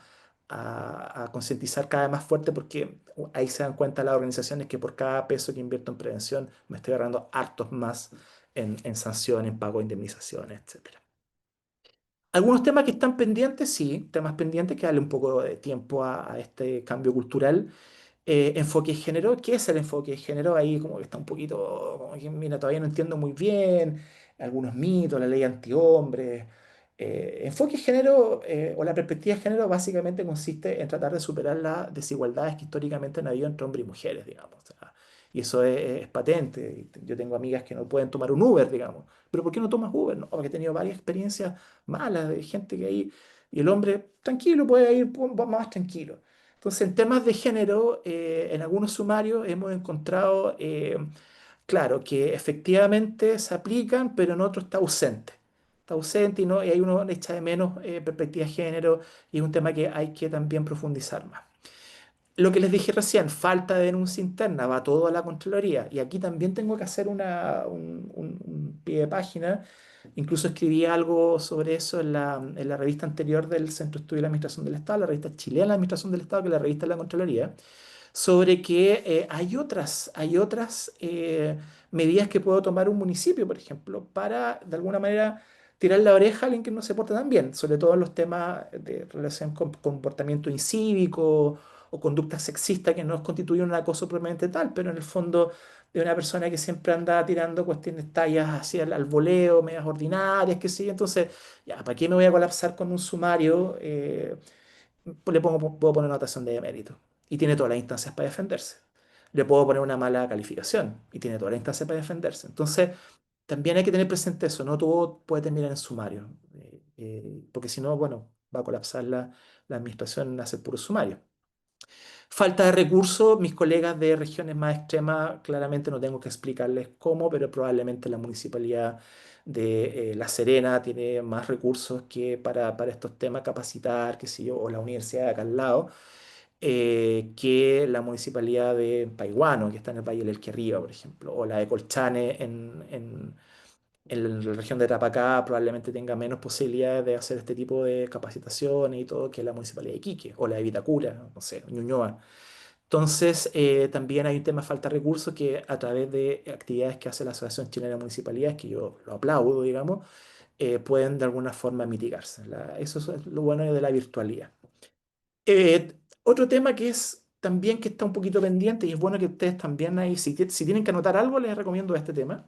concientizar cada vez más fuerte porque ahí se dan cuenta las organizaciones que por cada peso que invierto en prevención me estoy agarrando hartos más en sanciones, en pago de indemnizaciones, etcétera. Algunos temas que están pendientes, sí, temas pendientes que darle un poco de tiempo a este cambio cultural. Enfoque de género, ¿qué es el enfoque de género? Ahí como que está un poquito, como que mira, todavía no entiendo muy bien algunos mitos, la ley antihombres. Enfoque de género o la perspectiva de género básicamente consiste en tratar de superar las desigualdades que históricamente han habido entre hombres y mujeres, digamos. O sea, y eso es patente. Yo tengo amigas que no pueden tomar un Uber, digamos. ¿Pero por qué no tomas Uber? No, porque he tenido varias experiencias malas de gente que ahí, y el hombre tranquilo puede ir más tranquilo. Entonces, en temas de género, en algunos sumarios hemos encontrado, claro, que efectivamente se aplican, pero en otros está ausente. Está ausente y ahí uno echa de menos perspectiva de género y es un tema que hay que también profundizar más. Lo que les dije recién, falta de denuncia interna, va todo a la Contraloría. Y aquí también tengo que hacer un pie de página. Incluso escribí algo sobre eso en la revista anterior del Centro de Estudio de la Administración del Estado, la revista chilena de la Administración del Estado, que es la revista de la Contraloría, sobre que hay otras medidas que puedo tomar un municipio, por ejemplo, para de alguna manera tirar la oreja a alguien que no se porta tan bien, sobre todo en los temas de relación con comportamiento incívico o conducta sexista que no constituye un acoso propiamente tal, pero en el fondo de una persona que siempre anda tirando cuestiones tallas hacia al voleo, medias ordinarias, qué sé yo. Entonces, ya, ¿para qué me voy a colapsar con un sumario? Pues puedo poner notación de mérito y tiene todas las instancias para defenderse. Le puedo poner una mala calificación y tiene todas las instancias para defenderse. Entonces, también hay que tener presente eso, no todo puede terminar en sumario, porque si no, bueno, va a colapsar la administración en hacer puro sumario. Falta de recursos, mis colegas de regiones más extremas, claramente no tengo que explicarles cómo, pero probablemente la municipalidad de La Serena tiene más recursos que para estos temas, capacitar, qué sé yo, o la universidad de acá al lado, que la municipalidad de Paiguano, que está en el Valle del Elqui por ejemplo, o la de Colchane en la región de Tarapacá probablemente tenga menos posibilidades de hacer este tipo de capacitaciones y todo que la municipalidad de Iquique o la de Vitacura, no sé, Ñuñoa. Entonces, también hay un tema de falta de recursos que a través de actividades que hace la Asociación Chilena de Municipalidades, que yo lo aplaudo, digamos, pueden de alguna forma mitigarse. Eso es lo bueno de la virtualidad. Otro tema que es también que está un poquito pendiente y es bueno que ustedes también ahí, si tienen que anotar algo, les recomiendo este tema,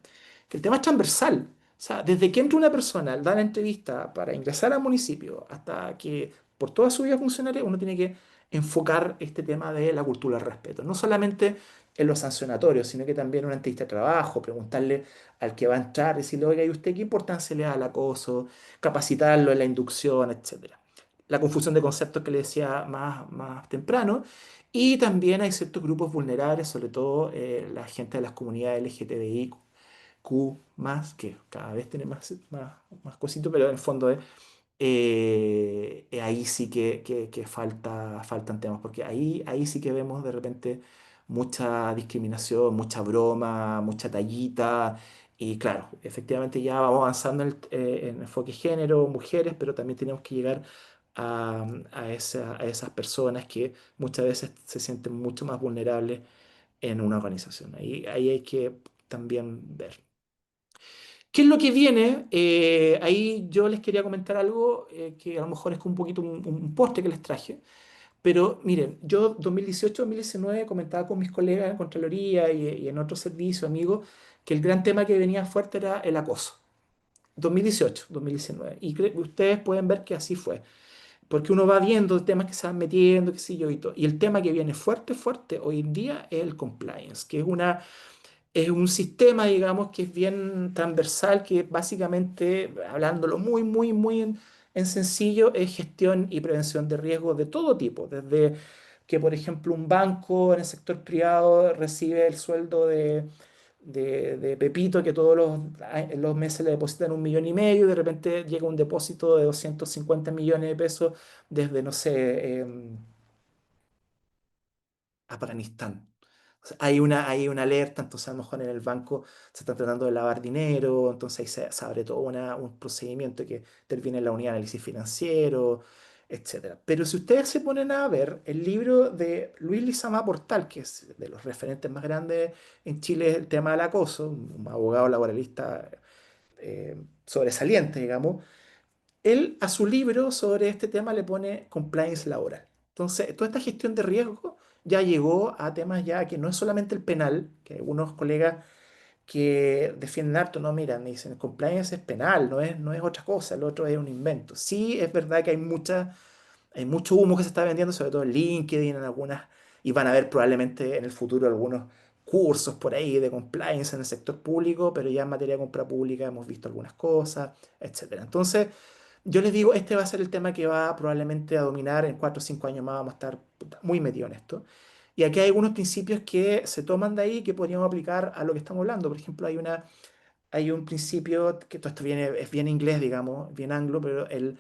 que el tema es transversal. O sea, desde que entra una persona, da la entrevista para ingresar al municipio hasta que por toda su vida funcionaria, uno tiene que enfocar este tema de la cultura del respeto. No solamente en los sancionatorios, sino que también en una entrevista de trabajo, preguntarle al que va a entrar, decirle, oiga, ¿y usted qué importancia le da al acoso? Capacitarlo en la inducción, etcétera. La confusión de conceptos que le decía más temprano. Y también hay ciertos grupos vulnerables, sobre todo la gente de las comunidades LGTBIQ más, que cada vez tiene más cositas, pero en el fondo ahí sí que faltan temas, porque ahí sí que vemos de repente mucha discriminación, mucha broma, mucha tallita, y claro, efectivamente ya vamos avanzando en enfoque género, mujeres, pero también tenemos que llegar a esas personas que muchas veces se sienten mucho más vulnerables en una organización. Ahí hay que también ver. ¿Qué es lo que viene? Ahí yo les quería comentar algo que a lo mejor es un poquito un postre que les traje. Pero miren, yo 2018-2019 comentaba con mis colegas en Contraloría y en otros servicios, amigos, que el gran tema que venía fuerte era el acoso. 2018-2019. Y ustedes pueden ver que así fue. Porque uno va viendo temas que se van metiendo, qué sé yo, y todo. Y el tema que viene fuerte, fuerte hoy en día es el compliance, que es un sistema, digamos, que es bien transversal, que básicamente, hablándolo muy en sencillo, es gestión y prevención de riesgos de todo tipo, desde que, por ejemplo, un banco en el sector privado recibe el sueldo de Pepito, que todos los meses le depositan 1,5 millones, y de repente llega un depósito de 250 millones de pesos desde, no sé, Afganistán. O sea, hay una alerta, entonces a lo mejor en el banco se está tratando de lavar dinero, entonces ahí se abre todo un procedimiento que interviene en la unidad de análisis financiero, etcétera. Pero si ustedes se ponen a ver el libro de Luis Lizama Portal, que es de los referentes más grandes en Chile el tema del acoso, un abogado laboralista sobresaliente, digamos, él a su libro sobre este tema le pone compliance laboral. Entonces, toda esta gestión de riesgo ya llegó a temas ya que no es solamente el penal, que hay algunos colegas que defienden harto, no, mira, me dicen, compliance es penal, no es otra cosa, el otro es un invento. Sí, es verdad que hay mucho humo que se está vendiendo, sobre todo en LinkedIn, en algunas, y van a haber probablemente en el futuro algunos cursos por ahí de compliance en el sector público, pero ya en materia de compra pública hemos visto algunas cosas, etcétera. Entonces, yo les digo, este va a ser el tema que va probablemente a dominar en 4 o 5 años más, vamos a estar puta, muy metidos en esto. Y aquí hay algunos principios que se toman de ahí que podríamos aplicar a lo que estamos hablando. Por ejemplo, hay un principio, que todo esto es bien inglés, digamos, bien anglo, pero el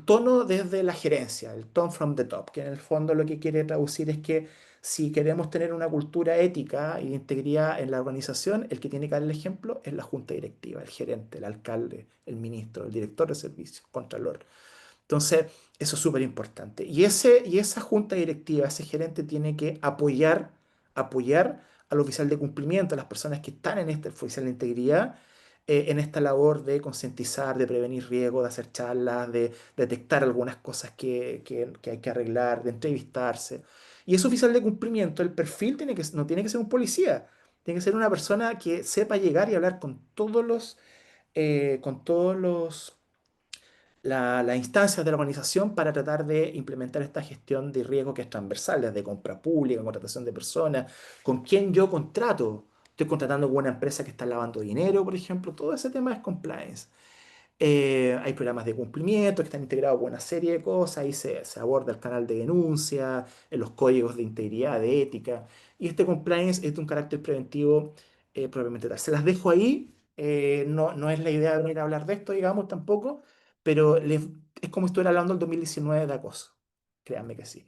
tono desde la gerencia, el tone from the top, que en el fondo lo que quiere traducir es que si queremos tener una cultura ética y de integridad en la organización, el que tiene que dar el ejemplo es la junta directiva, el gerente, el alcalde, el ministro, el director de servicios, contralor. Entonces, eso es súper importante. Y esa junta directiva, ese gerente tiene que apoyar al oficial de cumplimiento, a las personas que están en este oficial de integridad, en esta labor de concientizar, de prevenir riesgos, de hacer charlas, de detectar algunas cosas que hay que arreglar, de entrevistarse. Y ese oficial de cumplimiento, el perfil no tiene que ser un policía, tiene que ser una persona que sepa llegar y hablar con todos las instancias de la organización para tratar de implementar esta gestión de riesgo que es transversal, desde compra pública, contratación de personas, con quién yo contrato. Estoy contratando con una empresa que está lavando dinero, por ejemplo. Todo ese tema es compliance. Hay programas de cumplimiento que están integrados con una serie de cosas, ahí se aborda el canal de denuncia, en los códigos de integridad, de ética, y este compliance es de un carácter preventivo propiamente tal. Se las dejo ahí, no es la idea de venir a hablar de esto, digamos, tampoco, pero es como si estuviera hablando del 2019 de acoso, créanme que sí.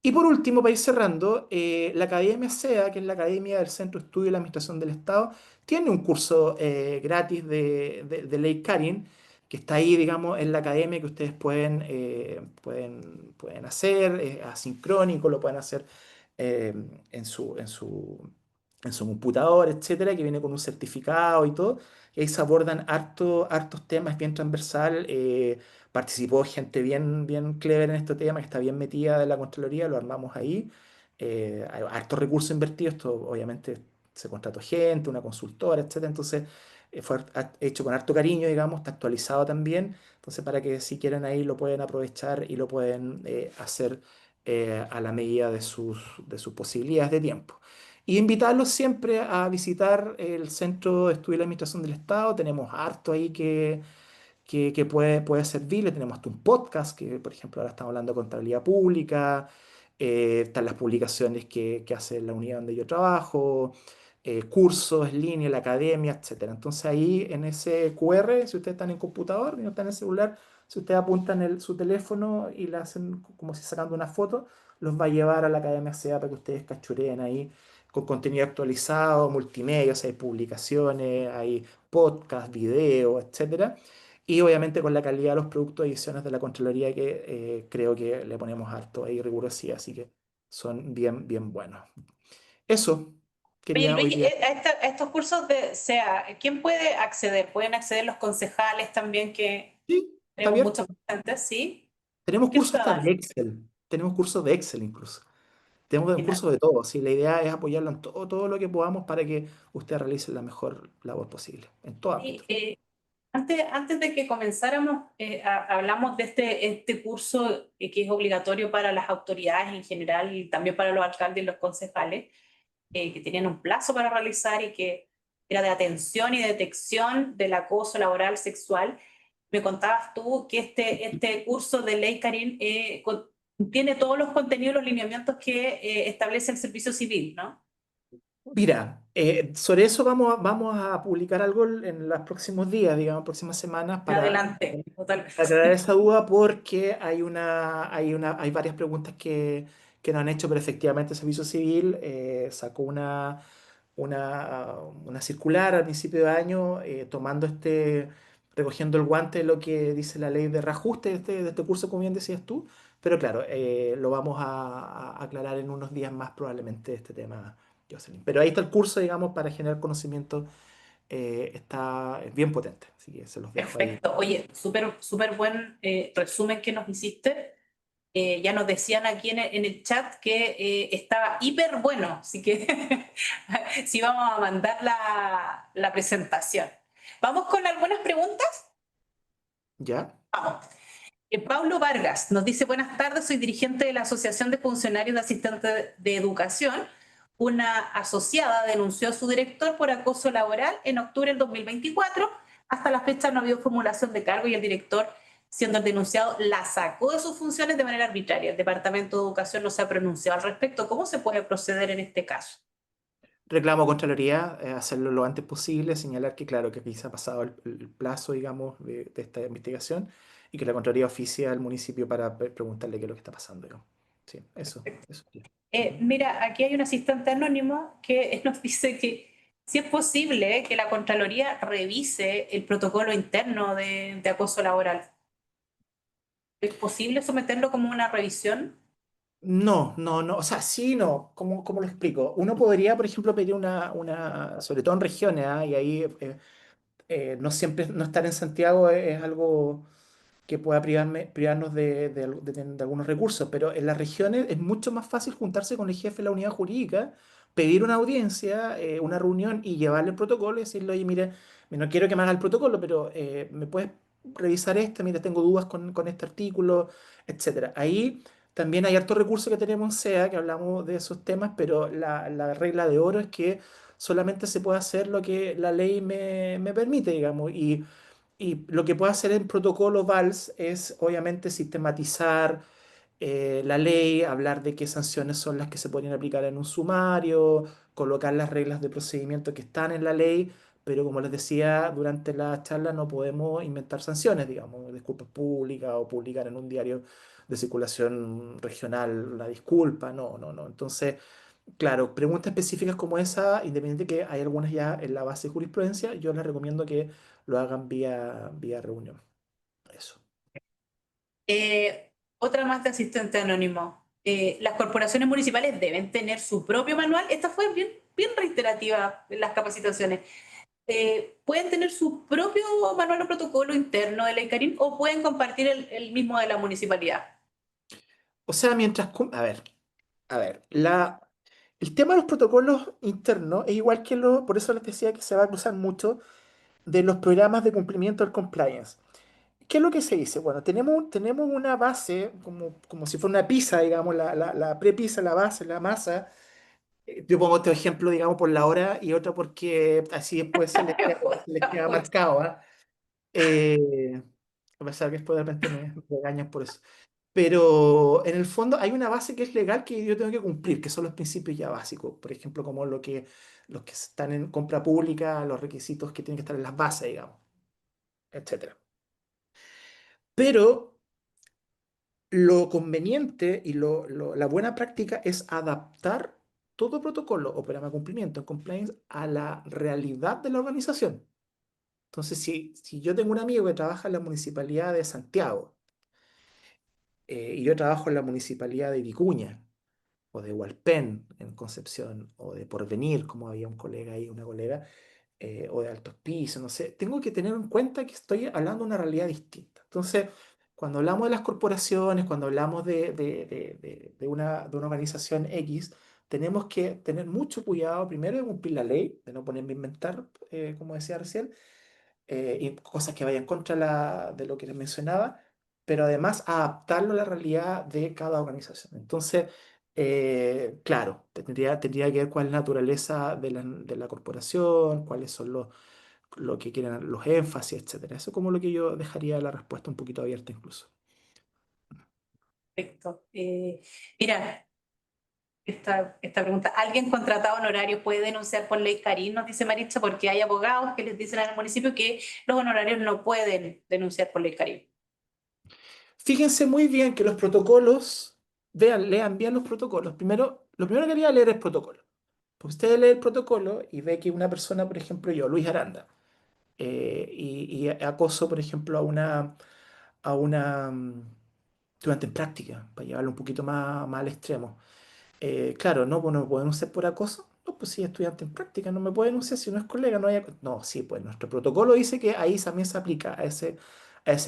Y por último, para ir cerrando, la Academia SEA, que es la Academia del Centro de Estudio de la Administración del Estado, tiene un curso gratis de Ley Karin, que está ahí, digamos, en la academia que ustedes pueden hacer, asincrónico, lo pueden hacer eh, en su computador, etcétera, que viene con un certificado y todo, y ahí se abordan hartos temas bien transversal. Participó gente bien clever en este tema, que está bien metida de la Contraloría, lo armamos ahí. Hay hartos recursos invertidos, esto obviamente se contrató gente, una consultora, etcétera. Entonces, hecho con harto cariño, digamos, está actualizado también. Entonces, para que si quieren ahí lo pueden aprovechar y lo pueden hacer a la medida de sus posibilidades de tiempo. Y invitarlos siempre a visitar el Centro de Estudio de la Administración del Estado. Tenemos harto ahí que puede servirle. Tenemos hasta un podcast que, por ejemplo, ahora estamos hablando de contabilidad pública. Están las publicaciones que hace la unidad donde yo trabajo, cursos en línea, la academia, etcétera. Entonces ahí en ese QR, si ustedes están en computador y no están en celular, si ustedes apuntan su teléfono y le hacen como si sacando una foto, los va a llevar a la Academia SEA para que ustedes cachureen ahí con contenido actualizado, multimedia, o sea, hay publicaciones, hay podcast, videos, etcétera. Y obviamente con la calidad de los productos y ediciones de la Contraloría que creo que le ponemos harto ahí rigurosidad, así que son bien buenos. Eso Oye, quería hoy Luigi, día. a estos cursos de SEA, ¿quién puede acceder? ¿Pueden acceder los concejales también que Sí, está tenemos muchos abierto. presentes? ¿Sí? Tenemos ¿Qué cursos hasta ciudadano? de Excel. Tenemos cursos de Excel incluso. Tenemos un Mira, curso de todo. Sí, la idea es apoyarlo en todo lo que podamos para que usted realice la mejor labor posible, en todo ámbito. y, antes de que comenzáramos, hablamos de este curso que es obligatorio para las autoridades en general y también para los alcaldes y los concejales, que tenían un plazo para realizar y que era de atención y detección del acoso laboral sexual. Me contabas tú que este curso de ley, Karim, tiene todos los contenidos, los lineamientos que establece el servicio civil, ¿no? Mira, sobre eso vamos a publicar algo en los próximos días, digamos, próximas semanas, para Adelante, totalmente. aclarar esa duda porque hay varias preguntas que nos han hecho, pero efectivamente el Servicio Civil sacó una circular al principio de año recogiendo el guante de lo que dice la ley de reajuste de este curso, como bien decías tú, pero claro, lo vamos a aclarar en unos días más probablemente este tema, Jocelyn. Pero ahí está el curso, digamos, para generar conocimiento, es bien potente, así que se los dejo ahí. Perfecto. Oye, súper buen resumen que nos hiciste. Ya nos decían aquí en el chat que estaba hiper bueno, así que sí vamos a mandar la presentación. ¿Vamos con algunas preguntas? ¿Ya? Vamos. Paulo Vargas nos dice, buenas tardes, soy dirigente de la Asociación de Funcionarios de Asistentes de Educación. Una asociada denunció a su director por acoso laboral en octubre del 2024. Hasta la fecha no ha habido formulación de cargo y el director, siendo el denunciado, la sacó de sus funciones de manera arbitraria. El Departamento de Educación no se ha pronunciado al respecto. ¿Cómo se puede proceder en este caso? Reclamo a Contraloría, hacerlo lo antes posible, señalar que, claro, que aquí se ha pasado el plazo, digamos, de esta investigación y que la Contraloría oficie al municipio para preguntarle qué es lo que está pasando, digamos. Sí, eso. Sí. Mira, aquí hay un asistente anónimo que nos dice que si es posible que la Contraloría revise el protocolo interno de acoso laboral. ¿Es posible someterlo como una revisión? No, o sea, sí, no, ¿cómo lo explico? Uno podría, por ejemplo, pedir sobre todo en regiones, ¿ah? Y ahí no siempre, no estar en Santiago es algo que pueda privarnos de algunos recursos, pero en las regiones es mucho más fácil juntarse con el jefe de la unidad jurídica, pedir una audiencia, una reunión y llevarle el protocolo y decirle, oye, mire, no quiero que me haga el protocolo, pero ¿me puedes revisar esto? Mira, tengo dudas con este artículo, etcétera. Ahí también hay harto recurso que tenemos en SEA, que hablamos de esos temas, pero la regla de oro es que solamente se puede hacer lo que la ley me permite, digamos, y lo que puede hacer el protocolo VALS es obviamente sistematizar la ley, hablar de qué sanciones son las que se pueden aplicar en un sumario, colocar las reglas de procedimiento que están en la ley, pero como les decía durante la charla, no podemos inventar sanciones, digamos, disculpas públicas o publicar en un diario de circulación regional una disculpa, no. Entonces, claro, preguntas específicas como esa, independiente que hay algunas ya en la base de jurisprudencia, yo les recomiendo que lo hagan vía reunión. Eso. Otra más de asistente anónimo. Las corporaciones municipales deben tener su propio manual. Esta fue bien reiterativa en las capacitaciones. pueden tener su propio manual o protocolo interno de la ICARIN o pueden compartir el mismo de la municipalidad. O sea, a ver, el tema de los protocolos internos es igual que por eso les decía que se va a cruzar mucho de los programas de cumplimiento del compliance. ¿Qué es lo que se dice? Bueno, tenemos una base, como si fuera una pizza, digamos, la pre-pizza, la base, la masa. Yo pongo este ejemplo, digamos, por la hora y otro porque así después se les queda marcado, ¿ah? Eh, a pesar que después de repente me regañan por eso. Pero en el fondo hay una base que es legal que yo tengo que cumplir, que son los principios ya básicos. Por ejemplo, como los que están en compra pública, los requisitos que tienen que estar en las bases, digamos, etcétera. Pero lo conveniente y la buena práctica es adaptar todo protocolo o programa de cumplimiento en compliance a la realidad de la organización. Entonces, si yo tengo un amigo que trabaja en la municipalidad de Santiago y yo trabajo en la municipalidad de Vicuña, o de Hualpén en Concepción, o de Porvenir, como había un colega ahí, una colega, o de Altos Pisos, no sé, tengo que tener en cuenta que estoy hablando de una realidad distinta. Entonces, cuando hablamos de las corporaciones, cuando hablamos de una organización X, tenemos que tener mucho cuidado, primero, de cumplir la ley, de no ponerme a inventar, como decía recién, y cosas que vayan contra de lo que les mencionaba, pero además adaptarlo a la realidad de cada organización. Entonces, claro, tendría que ver cuál es la naturaleza de la corporación, cuáles son lo que quieren los énfasis, etcétera. Eso es como lo que yo dejaría la respuesta un poquito abierta incluso. Perfecto. Mira, esta pregunta, ¿alguien contratado honorario puede denunciar por ley Carín? Nos dice Maritza, porque hay abogados que les dicen al municipio que los honorarios no pueden denunciar por ley Carín. Fíjense muy bien que los protocolos, lean bien los protocolos. Primero, lo primero que haría es leer el protocolo. Pues usted lee el protocolo y ve que una persona, por ejemplo, yo, Luis Aranda, y acoso, por ejemplo, a una estudiante en práctica, para llevarlo un poquito más al extremo. Claro, no, pues no me puede denunciar por acoso. No, pues sí, estudiante en práctica, no me puede denunciar si no es colega, no hay No, sí, pues nuestro protocolo dice que ahí también se aplica a ese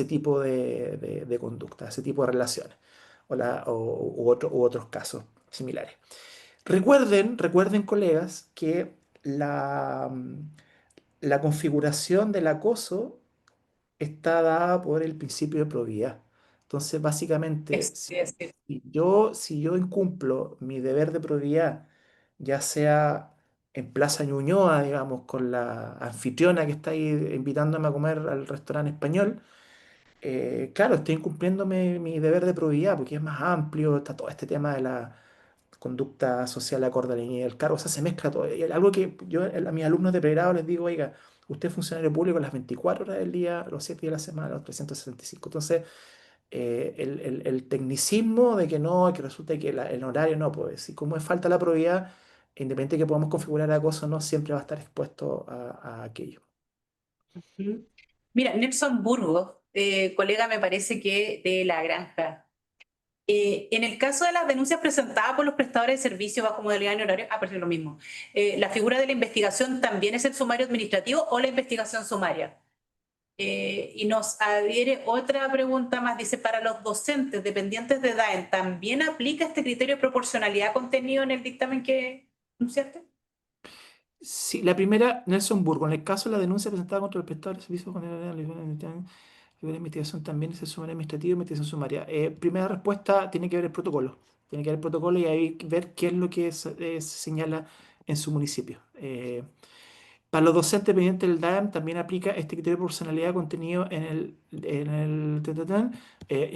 tipo de conducta, a ese tipo de relaciones, u otros casos similares. Recuerden, colegas, que la configuración del acoso está dada por el principio de probidad. Entonces, básicamente, Es decir, si yo incumplo mi deber de probidad, ya sea en Plaza Ñuñoa, digamos, con la anfitriona que está ahí invitándome a comer al restaurante español, claro, estoy incumpliendo mi deber de probidad porque es más amplio, está todo este tema de la conducta social acorde a la línea del cargo, o sea, se mezcla todo. Y algo que yo a mis alumnos de pregrado les digo, oiga, usted es funcionario público las 24 horas del día, los 7 días de la semana, los 365. Entonces, el tecnicismo de que no, que resulta que el horario no, pues si como es falta la probidad, independiente de que podamos configurar acoso, no siempre va a estar expuesto a aquello. ¿mm? Mira, Nelson Burgos, colega me parece que de La Granja. En el caso de las denuncias presentadas por los prestadores de servicios bajo modalidad en horario, parece lo mismo. ¿La figura de la investigación también es el sumario administrativo o la investigación sumaria? Y nos adhiere otra pregunta más, dice, para los docentes dependientes de DAEN, ¿también aplica este criterio de proporcionalidad contenido en el dictamen que anunciaste? Sí, la primera, Nelson Burgo, en el caso de la denuncia presentada contra el prestador de servicios con la investigación también es el sumario administrativo y investigación sumaria. Primera respuesta tiene que ver el protocolo. Tiene que ver el protocolo y ahí ver qué es lo que se señala en su municipio. Para los docentes dependientes del DAEM también aplica este criterio de proporcionalidad contenido yo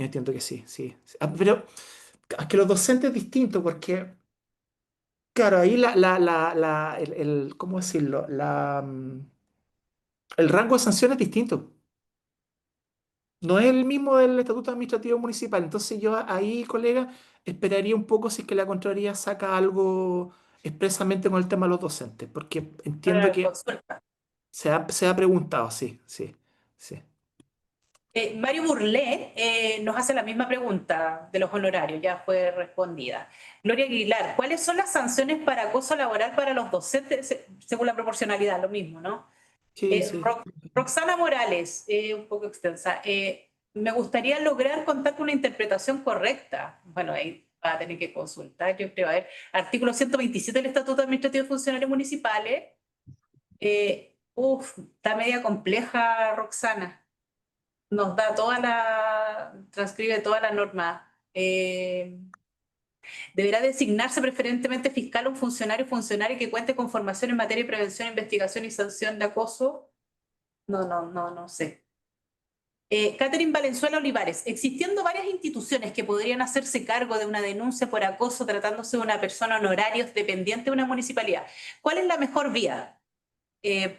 entiendo que sí, sí. Sí. Pero es que los docentes es distinto porque, claro, ahí ¿cómo decirlo? El rango de sanción es distinto. No es el mismo del Estatuto Administrativo Municipal. Entonces yo ahí, colega, esperaría un poco si es que la Contraloría saca algo expresamente con el tema de los docentes, porque Para entiendo la que consulta. se ha preguntado, sí, sí, sí. Mario Burlé nos hace la misma pregunta de los honorarios, ya fue respondida. Gloria Aguilar, ¿cuáles son las sanciones para acoso laboral para los docentes según la proporcionalidad? Lo mismo, ¿no? Sí, sí. Roxana Morales, un poco extensa. Me gustaría lograr contar con una interpretación correcta. Bueno, ahí va a tener que consultar, yo creo. A ver, artículo 127 del Estatuto Administrativo de Funcionarios Municipales. Está media compleja, Roxana. Nos da transcribe toda la norma. Deberá designarse preferentemente fiscal un funcionario que cuente con formación en materia de prevención, investigación y sanción de acoso. No sé. Catherine Valenzuela Olivares, existiendo varias instituciones que podrían hacerse cargo de una denuncia por acoso tratándose de una persona honoraria dependiente de una municipalidad, ¿cuál es la mejor vía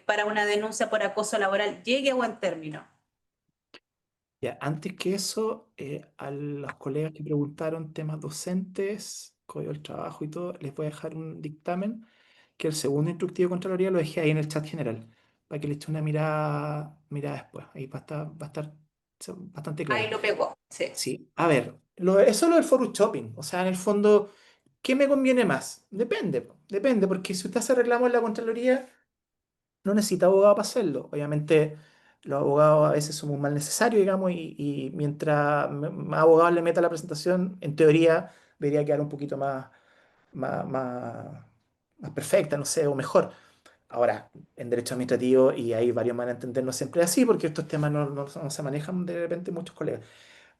para una denuncia por acoso laboral llegue a buen término? Ya, antes que eso, a los colegas que preguntaron temas docentes, código del trabajo y todo, les voy a dejar un dictamen que el segundo instructivo de Contraloría lo dejé ahí en el chat general, para que le eche una mirada después. Ahí va a estar bastante Ahí claro. lo pegó, sí. Sí, a ver, eso es lo del Foro Shopping. O sea, en el fondo, ¿qué me conviene más? Depende, porque si usted hace reclamo en la Contraloría, no necesita abogado para hacerlo. Obviamente, los abogados a veces son un mal necesario, digamos, y mientras más abogados le meta la presentación, en teoría, debería quedar un poquito más, más, más perfecta, no sé, o mejor. Ahora, en derecho administrativo, y hay varios van a entender, no siempre es así, porque estos temas no se manejan de repente muchos colegas.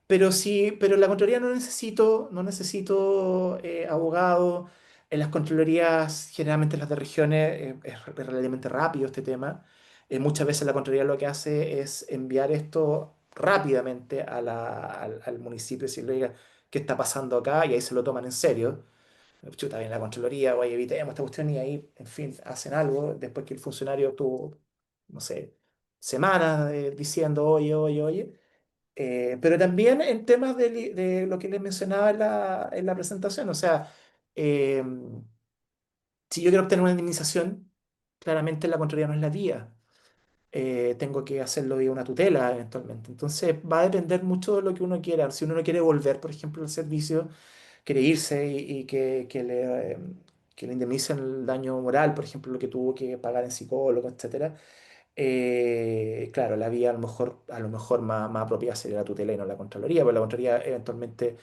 Pero sí, pero en la Contraloría no necesito abogado. En las Contralorías, generalmente las de regiones, es relativamente rápido este tema. Muchas veces la Contraloría lo que hace es enviar esto rápidamente al municipio y decirle, oiga, ¿qué está pasando acá? Y ahí se lo toman en serio. Chuta, viene la Contraloría, oye, evitemos esta cuestión y ahí, en fin, hacen algo. Después que el funcionario tuvo, no sé, semanas diciendo, oye. Pero también en temas de lo que les mencionaba en la presentación, o sea, eh, si yo quiero obtener una indemnización, claramente la Contraloría no es la vía. Tengo que hacerlo vía una tutela eventualmente. Entonces va a depender mucho de lo que uno quiera. Si uno no quiere volver, por ejemplo, al servicio, quiere irse y que le indemnicen el daño moral, por ejemplo, lo que tuvo que pagar en psicólogo, etcétera. Claro, la vía a lo mejor más apropiada sería la tutela y no la Contraloría, porque la Contraloría eventualmente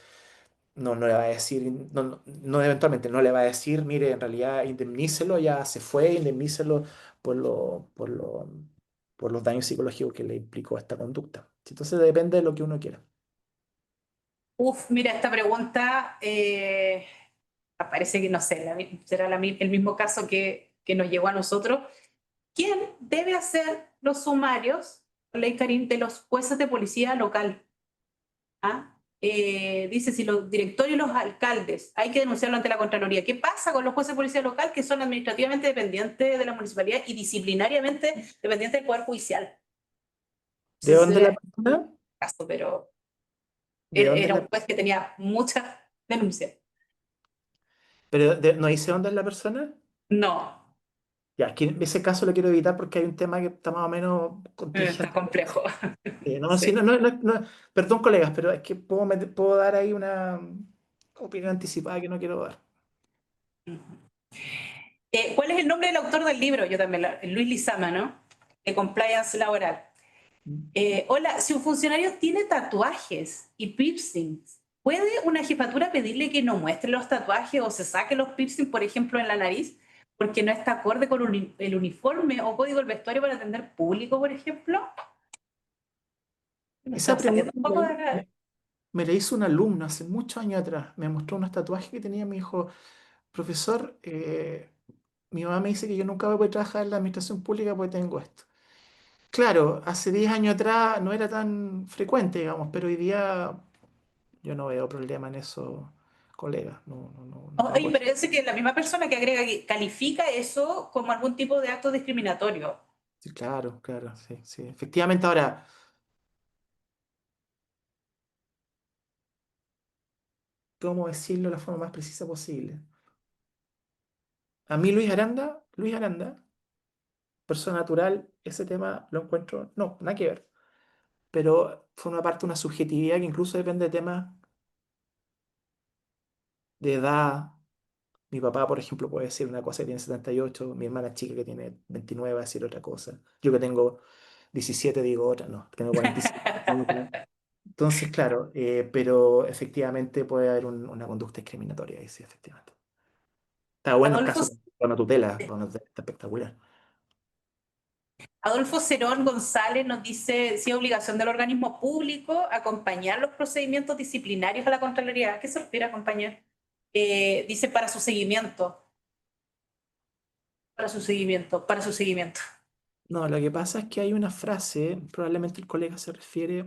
no le va a decir, no eventualmente, no le va a decir, mire, en realidad indemnícelo, ya se fue, indemnícelo por, lo, por, lo- por los daños psicológicos que le implicó esta conducta. Entonces depende de lo que uno quiera. Mira, esta pregunta parece que no sé, será el mismo caso que nos llegó a nosotros. ¿Quién debe hacer los sumarios, ley Karim, de los jueces de policía local? ¿Ah? Dice si los directorios y los alcaldes hay que denunciarlo ante la Contraloría. ¿Qué pasa con los jueces de policía local que son administrativamente dependientes de la municipalidad y disciplinariamente dependientes del Poder Judicial? ¿De Ese dónde es sería la el persona? caso, pero ¿De dónde es era un la juez que tenía muchas denuncias. Pero no dice dónde es la persona? No, Ya, aquí ese caso lo quiero evitar porque hay un tema que está más o menos está contingente. complejo. No, sí, Sí. perdón, colegas, pero es que puedo dar ahí una opinión anticipada que no quiero dar. ¿Cuál es el nombre del autor del libro? Yo también, Luis Lizama, ¿no? De Compliance Laboral. Hola, si un funcionario tiene tatuajes y piercings, ¿puede una jefatura pedirle que no muestre los tatuajes o se saque los piercings, por ejemplo, en la nariz, porque no está acorde con el uniforme o código del vestuario para atender público, por ejemplo? Me Esa está pregunta saliendo un poco de acá. me la hizo un alumno hace muchos años atrás. Me mostró unos tatuajes que tenía, me dijo, profesor, mi mamá me dice que yo nunca voy a poder trabajar en la administración pública porque tengo esto. Claro, hace 10 años atrás no era tan frecuente, digamos, pero hoy día yo no veo problema en eso, colega. No Oh, y hago eso. parece que la misma persona que agrega que califica eso como algún tipo de acto discriminatorio. Sí, claro, claro, sí, sí. Efectivamente, ahora, ¿cómo decirlo de la forma más precisa posible? A mí Luis Aranda, persona natural, ese tema lo encuentro, no, nada que ver. Pero forma parte de una subjetividad que incluso depende de temas de edad, Mi papá, por ejemplo, puede decir una cosa que tiene 78, mi hermana chica que tiene 29 va a decir otra cosa. Yo que tengo 17 digo otra, no, tengo 47. Digo otra. Entonces, claro, pero efectivamente puede haber una conducta discriminatoria ahí, sí, efectivamente. Está bueno el Adolfo, caso con la tutela, con la tutela, está espectacular. Adolfo Cerón González nos dice si es obligación del organismo público acompañar los procedimientos disciplinarios a la Contraloría. ¿A qué se refiere acompañar? Dice para su seguimiento. No, lo que pasa es que hay una frase, probablemente el colega se refiere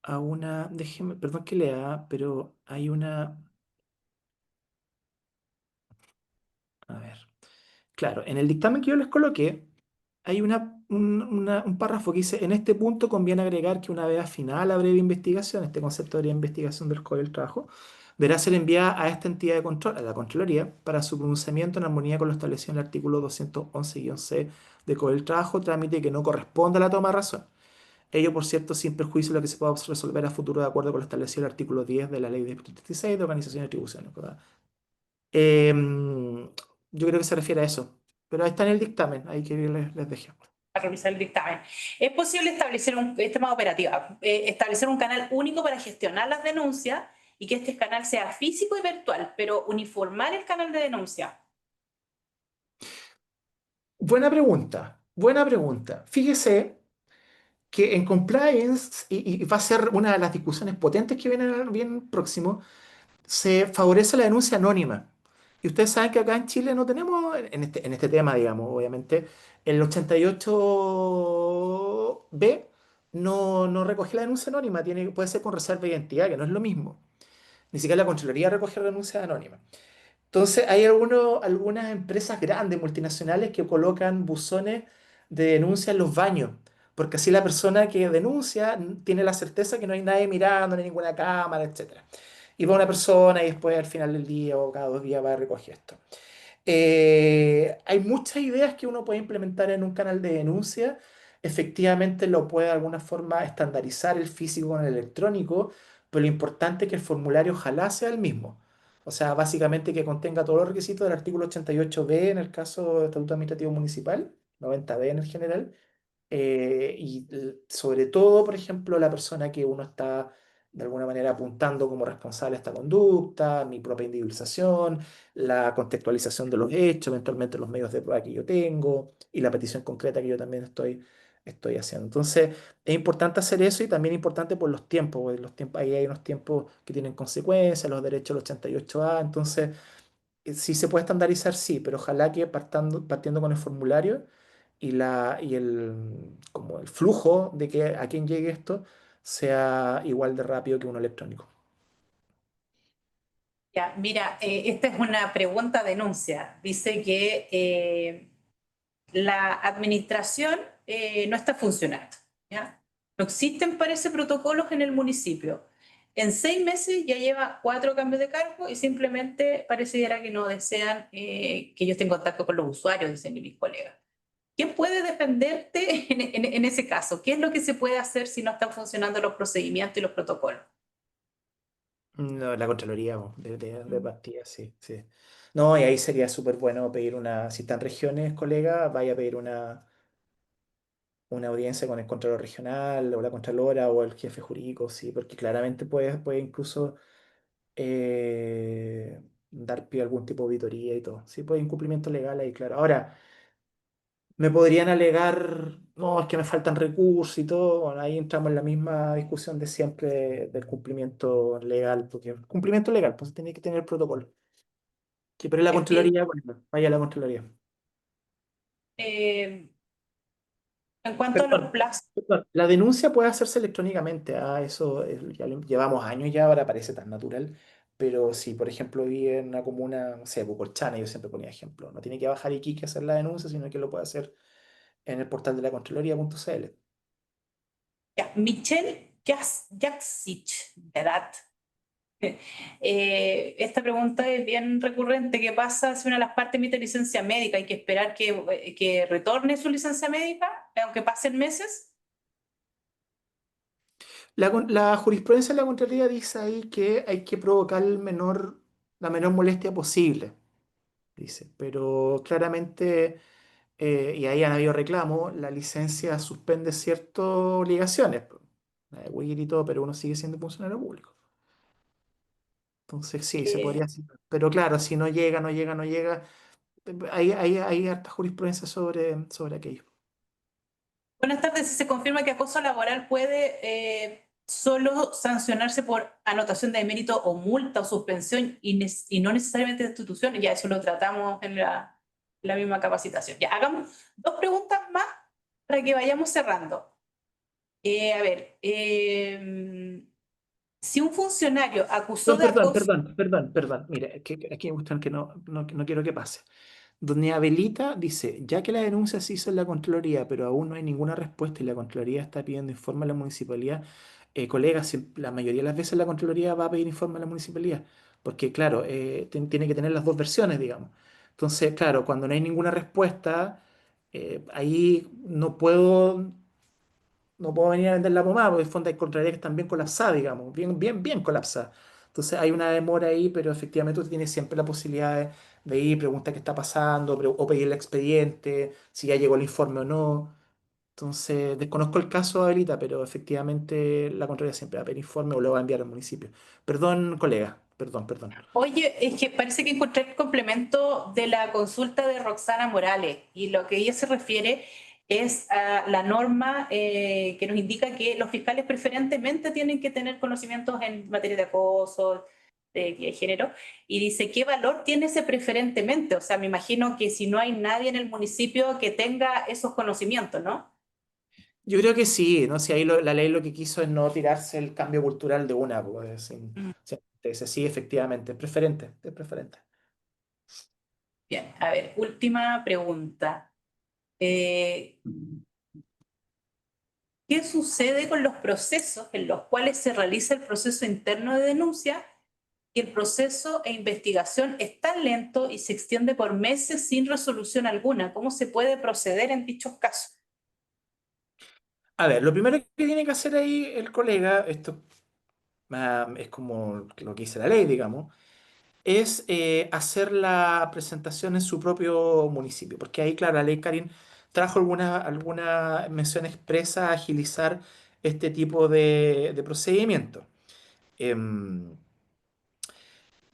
a una, déjeme, perdón que lea, pero hay una, a ver, claro, en el dictamen que yo les coloqué, hay un párrafo que dice, en este punto conviene agregar que una vez afinada la breve investigación, este concepto de breve investigación del Código del Trabajo, deberá ser enviada a esta entidad de control, a la Contraloría, para su pronunciamiento en armonía con lo establecido en el artículo 211-C del Código del Trabajo, trámite que no corresponde a la toma de razón. Ello, por cierto, sin perjuicio de lo que se pueda resolver a futuro de acuerdo con lo establecido en el artículo 10 de la Ley de 36 de Organización y Atribuciones, ¿verdad? Yo creo que se refiere a eso, pero ahí está en el dictamen, ahí que les dejé. Para revisar el dictamen. ¿Es posible establecer un sistema operativo, establecer un canal único para gestionar las denuncias y que este canal sea físico y virtual, pero uniformar el canal de denuncia? Buena pregunta, buena pregunta. Fíjese que en compliance, y va a ser una de las discusiones potentes que vienen bien próximo, se favorece la denuncia anónima. Y ustedes saben que acá en Chile no tenemos, en este tema, digamos, obviamente, el 88B no recoge la denuncia anónima, puede ser con reserva de identidad, que no es lo mismo. Ni siquiera la Contraloría recoge denuncias anónimas. Entonces, hay algunas empresas grandes, multinacionales, que colocan buzones de denuncia en los baños, porque así la persona que denuncia tiene la certeza que no hay nadie mirando, no hay ninguna cámara, etcétera. Y va una persona y después al final del día o cada 2 días va a recoger esto. Hay muchas ideas que uno puede implementar en un canal de denuncia. Efectivamente, lo puede de alguna forma estandarizar el físico con el electrónico, pero lo importante es que el formulario ojalá sea el mismo. O sea, básicamente que contenga todos los requisitos del artículo 88B en el caso de Estatuto Administrativo Municipal, 90B en el general, sobre todo, por ejemplo, la persona que uno está de alguna manera apuntando como responsable de esta conducta, mi propia individualización, la contextualización de los hechos, eventualmente los medios de prueba que yo tengo y la petición concreta que yo también estoy haciendo. Entonces, es importante hacer eso y también importante por los tiempos, porque ahí hay unos tiempos que tienen consecuencias, los derechos del 88A, entonces si se puede estandarizar, sí, pero ojalá que partiendo con el formulario como el flujo de que a quien llegue esto sea igual de rápido que uno electrónico. Ya, mira, esta es una pregunta denuncia. Dice que la administración no está funcionando, ¿ya? No existen, parece, protocolos en el municipio. En 6 meses ya lleva 4 cambios de cargo y simplemente pareciera que no desean que yo esté en contacto con los usuarios, dicen mis colegas. ¿Quién puede defenderte en ese caso? ¿Qué es lo que se puede hacer si no están funcionando los procedimientos y los protocolos? No, la Contraloría, po, de partida, sí, sí. No, y ahí sería súper bueno pedir si están regiones, colega, vaya a pedir una audiencia con el Contralor Regional o la Contralora o el jefe jurídico, sí, porque claramente puede incluso dar pie a algún tipo de auditoría y todo. Sí, pues incumplimiento legal ahí, claro. Ahora, me podrían alegar, no, es que me faltan recursos y todo. Bueno, ahí entramos en la misma discusión de siempre del cumplimiento legal, porque el cumplimiento legal, pues tiene que tener protocolo. Sí, pero la Eh, Contraloría, bueno, vaya a la Contraloría. eh, en cuanto a los Perdón, plazos, perdón. La denuncia puede hacerse electrónicamente. Eso ya llevamos años ya, ahora parece tan natural. Pero si, por ejemplo, vive en una comuna, no sé, Pucolchana, yo siempre ponía ejemplo, no tiene que bajar Iquique a hacer la denuncia, sino que lo puede hacer en el portal de la Contraloría.cl. ya, Michelle Jaksic, de edad. Esta pregunta es bien recurrente. ¿Qué pasa si una de las partes emite licencia médica? ¿Hay que esperar que retorne su licencia médica, aunque pasen meses? La jurisprudencia de la Contraloría dice ahí que hay que provocar el menor la menor molestia posible, dice. Pero claramente, y ahí han habido reclamos, la licencia suspende ciertas obligaciones, la de Wigger y todo, pero uno sigue siendo funcionario público. Entonces sí, se podría Eh, hacer. Pero claro, si no llega, no llega, no llega, hay harta jurisprudencia sobre aquello. Buenas tardes. Si se confirma que acoso laboral puede solo sancionarse por anotación de mérito o multa o suspensión y no necesariamente destitución, ya eso lo tratamos en la misma capacitación. Ya, hagamos dos preguntas más para que vayamos cerrando. A ver, si un funcionario acusó Perdón, de perdón, acoso, perdón, perdón, perdón. Mira, aquí me gustan que no quiero que pase. Doña Abelita dice, ya que la denuncia se hizo en la Contraloría, pero aún no hay ninguna respuesta y la Contraloría está pidiendo informe a la municipalidad, colegas, la mayoría de las veces la Contraloría va a pedir informe a la municipalidad, porque claro, tiene que tener las dos versiones, digamos. Entonces, claro, cuando no hay ninguna respuesta, ahí no puedo venir a vender la pomada, porque en el fondo hay contrarias que están bien colapsadas, digamos, bien, bien, bien colapsadas. Entonces hay una demora ahí, pero efectivamente tú tienes siempre la posibilidad de ir, preguntar qué está pasando, o pedir el expediente, si ya llegó el informe o no. Entonces, desconozco el caso, Adelita, pero efectivamente la Contraloría siempre va a pedir informe o lo va a enviar al municipio. Perdón, colega, perdón, perdón. oye, es que parece que encontré el complemento de la consulta de Roxana Morales y lo que ella se refiere es a la norma que nos indica que los fiscales preferentemente tienen que tener conocimientos en materia de acoso, de género, y dice, ¿qué valor tiene ese preferentemente? O sea, me imagino que si no hay nadie en el municipio que tenga esos conocimientos, ¿no? Yo creo que sí, ¿no? Si ahí la ley lo que quiso es no tirarse el cambio cultural de una, pues, Mm. dice, sí, efectivamente, es preferente, es preferente. Bien, a ver, última pregunta. Eh, ¿Qué sucede con los procesos en los cuales se realiza el proceso interno de denuncia y el proceso e investigación es tan lento y se extiende por meses sin resolución alguna? ¿Cómo se puede proceder en dichos casos? A ver, lo primero que tiene que hacer ahí el colega, esto es como lo que dice la ley, digamos, es hacer la presentación en su propio municipio, porque ahí, claro, la ley Karin trajo alguna mención expresa a agilizar este tipo de procedimiento. Em,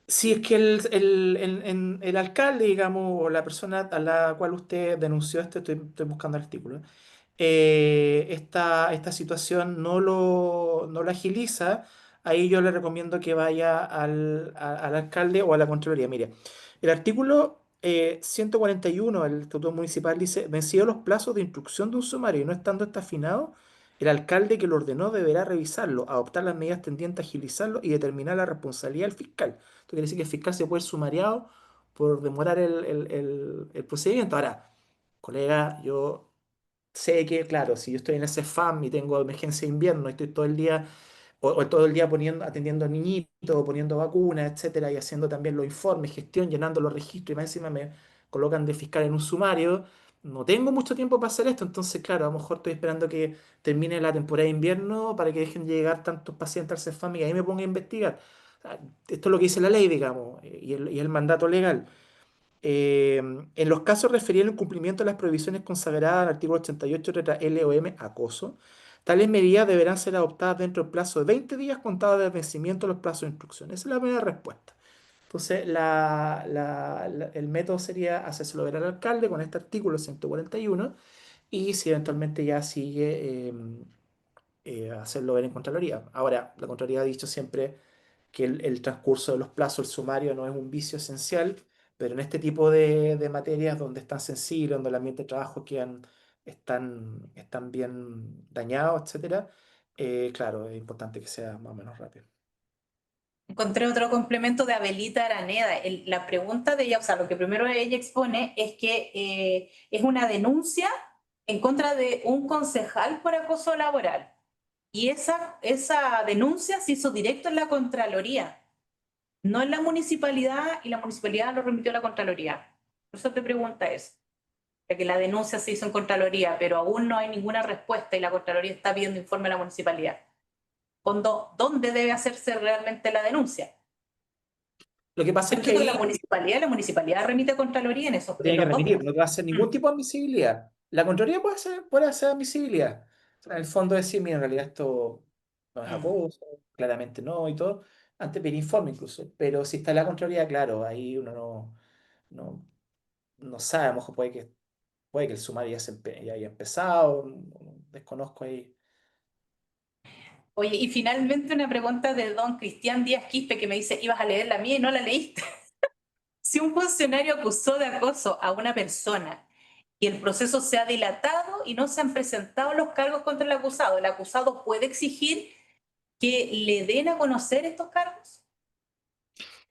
Si es que el alcalde, digamos, o la persona a la cual usted denunció, estoy buscando el artículo, esta situación no lo agiliza, ahí yo le recomiendo que vaya al alcalde o a la Contraloría. Mire, el artículo 141 del Estatuto Municipal dice, vencidos los plazos de instrucción de un sumario y no estando este afinado, el alcalde que lo ordenó deberá revisarlo, adoptar las medidas tendientes a agilizarlo y determinar la responsabilidad del fiscal. Esto quiere decir que el fiscal se puede ir sumariado por demorar el procedimiento. Ahora, colega, yo sé que, claro, si yo estoy en ese FAM y tengo emergencia de invierno y estoy todo el día, o todo el día atendiendo a niñitos, poniendo vacunas, etcétera, y haciendo también los informes, gestión, llenando los registros, y más encima me colocan de fiscal en un sumario, no tengo mucho tiempo para hacer esto, entonces, claro, a lo mejor estoy esperando que termine la temporada de invierno para que dejen llegar tantos pacientes al CEFAM y ahí me ponga a investigar. O sea, esto es lo que dice la ley, digamos, y el mandato legal. En los casos referidos al cumplimiento de las prohibiciones consagradas al artículo 88 letra L o M, acoso, tales medidas deberán ser adoptadas dentro del plazo de 20 días contados del vencimiento de los plazos de instrucción. Esa es la primera respuesta. Entonces, el método sería hacérselo ver al alcalde con este artículo 141 y si eventualmente ya sigue, hacerlo ver en Contraloría. Ahora, la Contraloría ha dicho siempre que el transcurso de los plazos, el sumario, no es un vicio esencial, pero en este tipo de materias donde es tan sensible, donde el ambiente de trabajo están bien dañados, etcétera, claro, es importante que sea más o menos rápido. Encontré otro complemento de Abelita Araneda. La pregunta de ella, o sea, lo que primero ella expone es que es una denuncia en contra de un concejal por acoso laboral. Y esa denuncia se hizo directo en la Contraloría, no en la municipalidad, y la municipalidad lo remitió a la Contraloría. Por eso te pregunta eso, de que la denuncia se hizo en Contraloría, pero aún no hay ninguna respuesta y la Contraloría está pidiendo informe a la municipalidad. ¿Dónde debe hacerse realmente la denuncia? Lo que pasa es que Entiendo que ahí la municipalidad remite a Contraloría no en tiene que los dos remitir, no casos. te va a hacer ningún tipo de admisibilidad. La Contraloría puede hacer admisibilidad. O sea, en el fondo decir, mira, en realidad esto no es Mm. acoso, claramente no y todo, antes pedir informe incluso. Pero si está la Contraloría, claro, ahí uno no, no sabe, a lo mejor puede que el sumario ya haya empezado, desconozco ahí. Oye, y finalmente una pregunta de don Cristian Díaz Quispe que me dice, ibas a leer la mía y no la leíste. Si un funcionario acusó de acoso a una persona y el proceso se ha dilatado y no se han presentado los cargos contra el acusado puede exigir que le den a conocer estos cargos.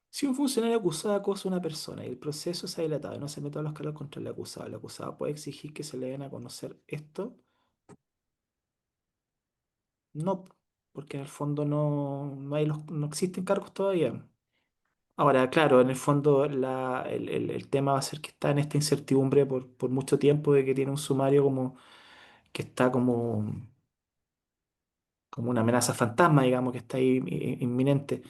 Si un funcionario acusado de acoso a una persona y el proceso se ha dilatado y no se meten los cargos contra el acusado puede exigir que se le den a conocer esto. No, porque en el fondo no existen cargos todavía. Ahora, claro, en el fondo el tema va a ser que está en esta incertidumbre por mucho tiempo de que tiene un sumario como que está como una amenaza fantasma, digamos, que está ahí inminente.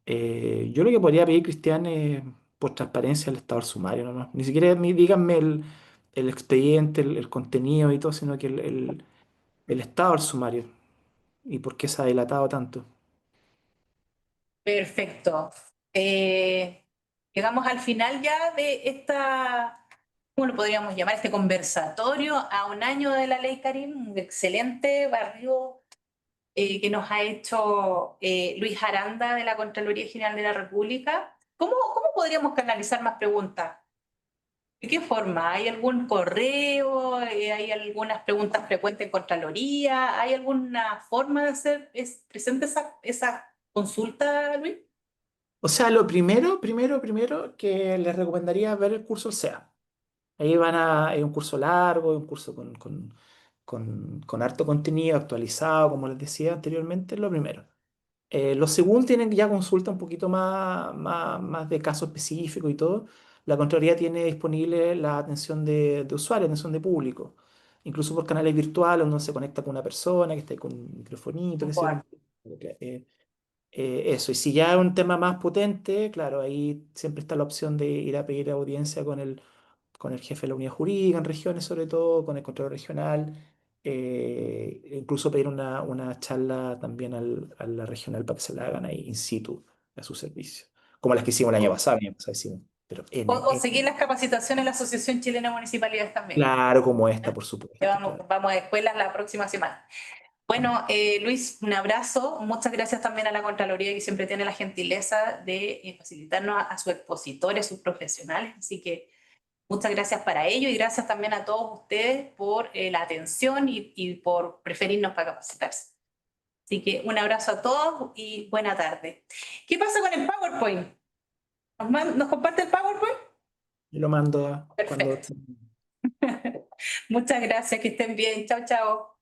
Yo lo que podría pedir, Cristian, es por transparencia el estado del sumario, nomás. Ni siquiera díganme el expediente, el contenido y todo, sino que el estado del sumario y por qué se ha dilatado tanto. Perfecto. Eh, Llegamos al final ya de esta, ¿cómo lo podríamos llamar? Este conversatorio a un año de la ley Karim, un excelente barrio que nos ha hecho Luis Aranda de la Contraloría General de la República. ¿Cómo podríamos canalizar más preguntas? ¿De qué forma? ¿Hay algún correo? ¿Hay algunas preguntas frecuentes en Contraloría? ¿Hay alguna forma de hacer presente esa consulta, Luis? O sea, lo primero que les recomendaría es ver el curso del SEA. Ahí es un curso largo, es un curso con harto contenido actualizado, como les decía anteriormente, es lo primero. Los segundo tienen ya consulta un poquito más de caso específico y todo. La Contraloría tiene disponible la atención de usuario, atención de público, incluso por canales virtuales, donde se conecta con una persona que está ahí con un microfonito, qué sé yo. Eso, y si ya es un tema más potente, claro, ahí siempre está la opción de ir a pedir audiencia con el jefe de la unidad jurídica en regiones, sobre todo, con el control regional, incluso pedir una charla también a la regional para que se la hagan ahí in situ a su servicio, como las que hicimos el año pasado hicimos, pero O seguir las capacitaciones en la Asociación Chilena de Municipalidades también. claro, como esta, por Que supuesto, vamos, claro. vamos a escuelas la próxima semana. Bueno, Luis, un abrazo. Muchas gracias también a la Contraloría que siempre tiene la gentileza de facilitarnos a sus expositores, sus profesionales. Así que muchas gracias para ello y gracias también a todos ustedes por la atención y por preferirnos para capacitarse. Así que un abrazo a todos y buena tarde. ¿Qué pasa con el PowerPoint? ¿Nos comparte el PowerPoint? Yo lo mando cuando... Perfecto. Muchas gracias, que estén bien. Chao, chao.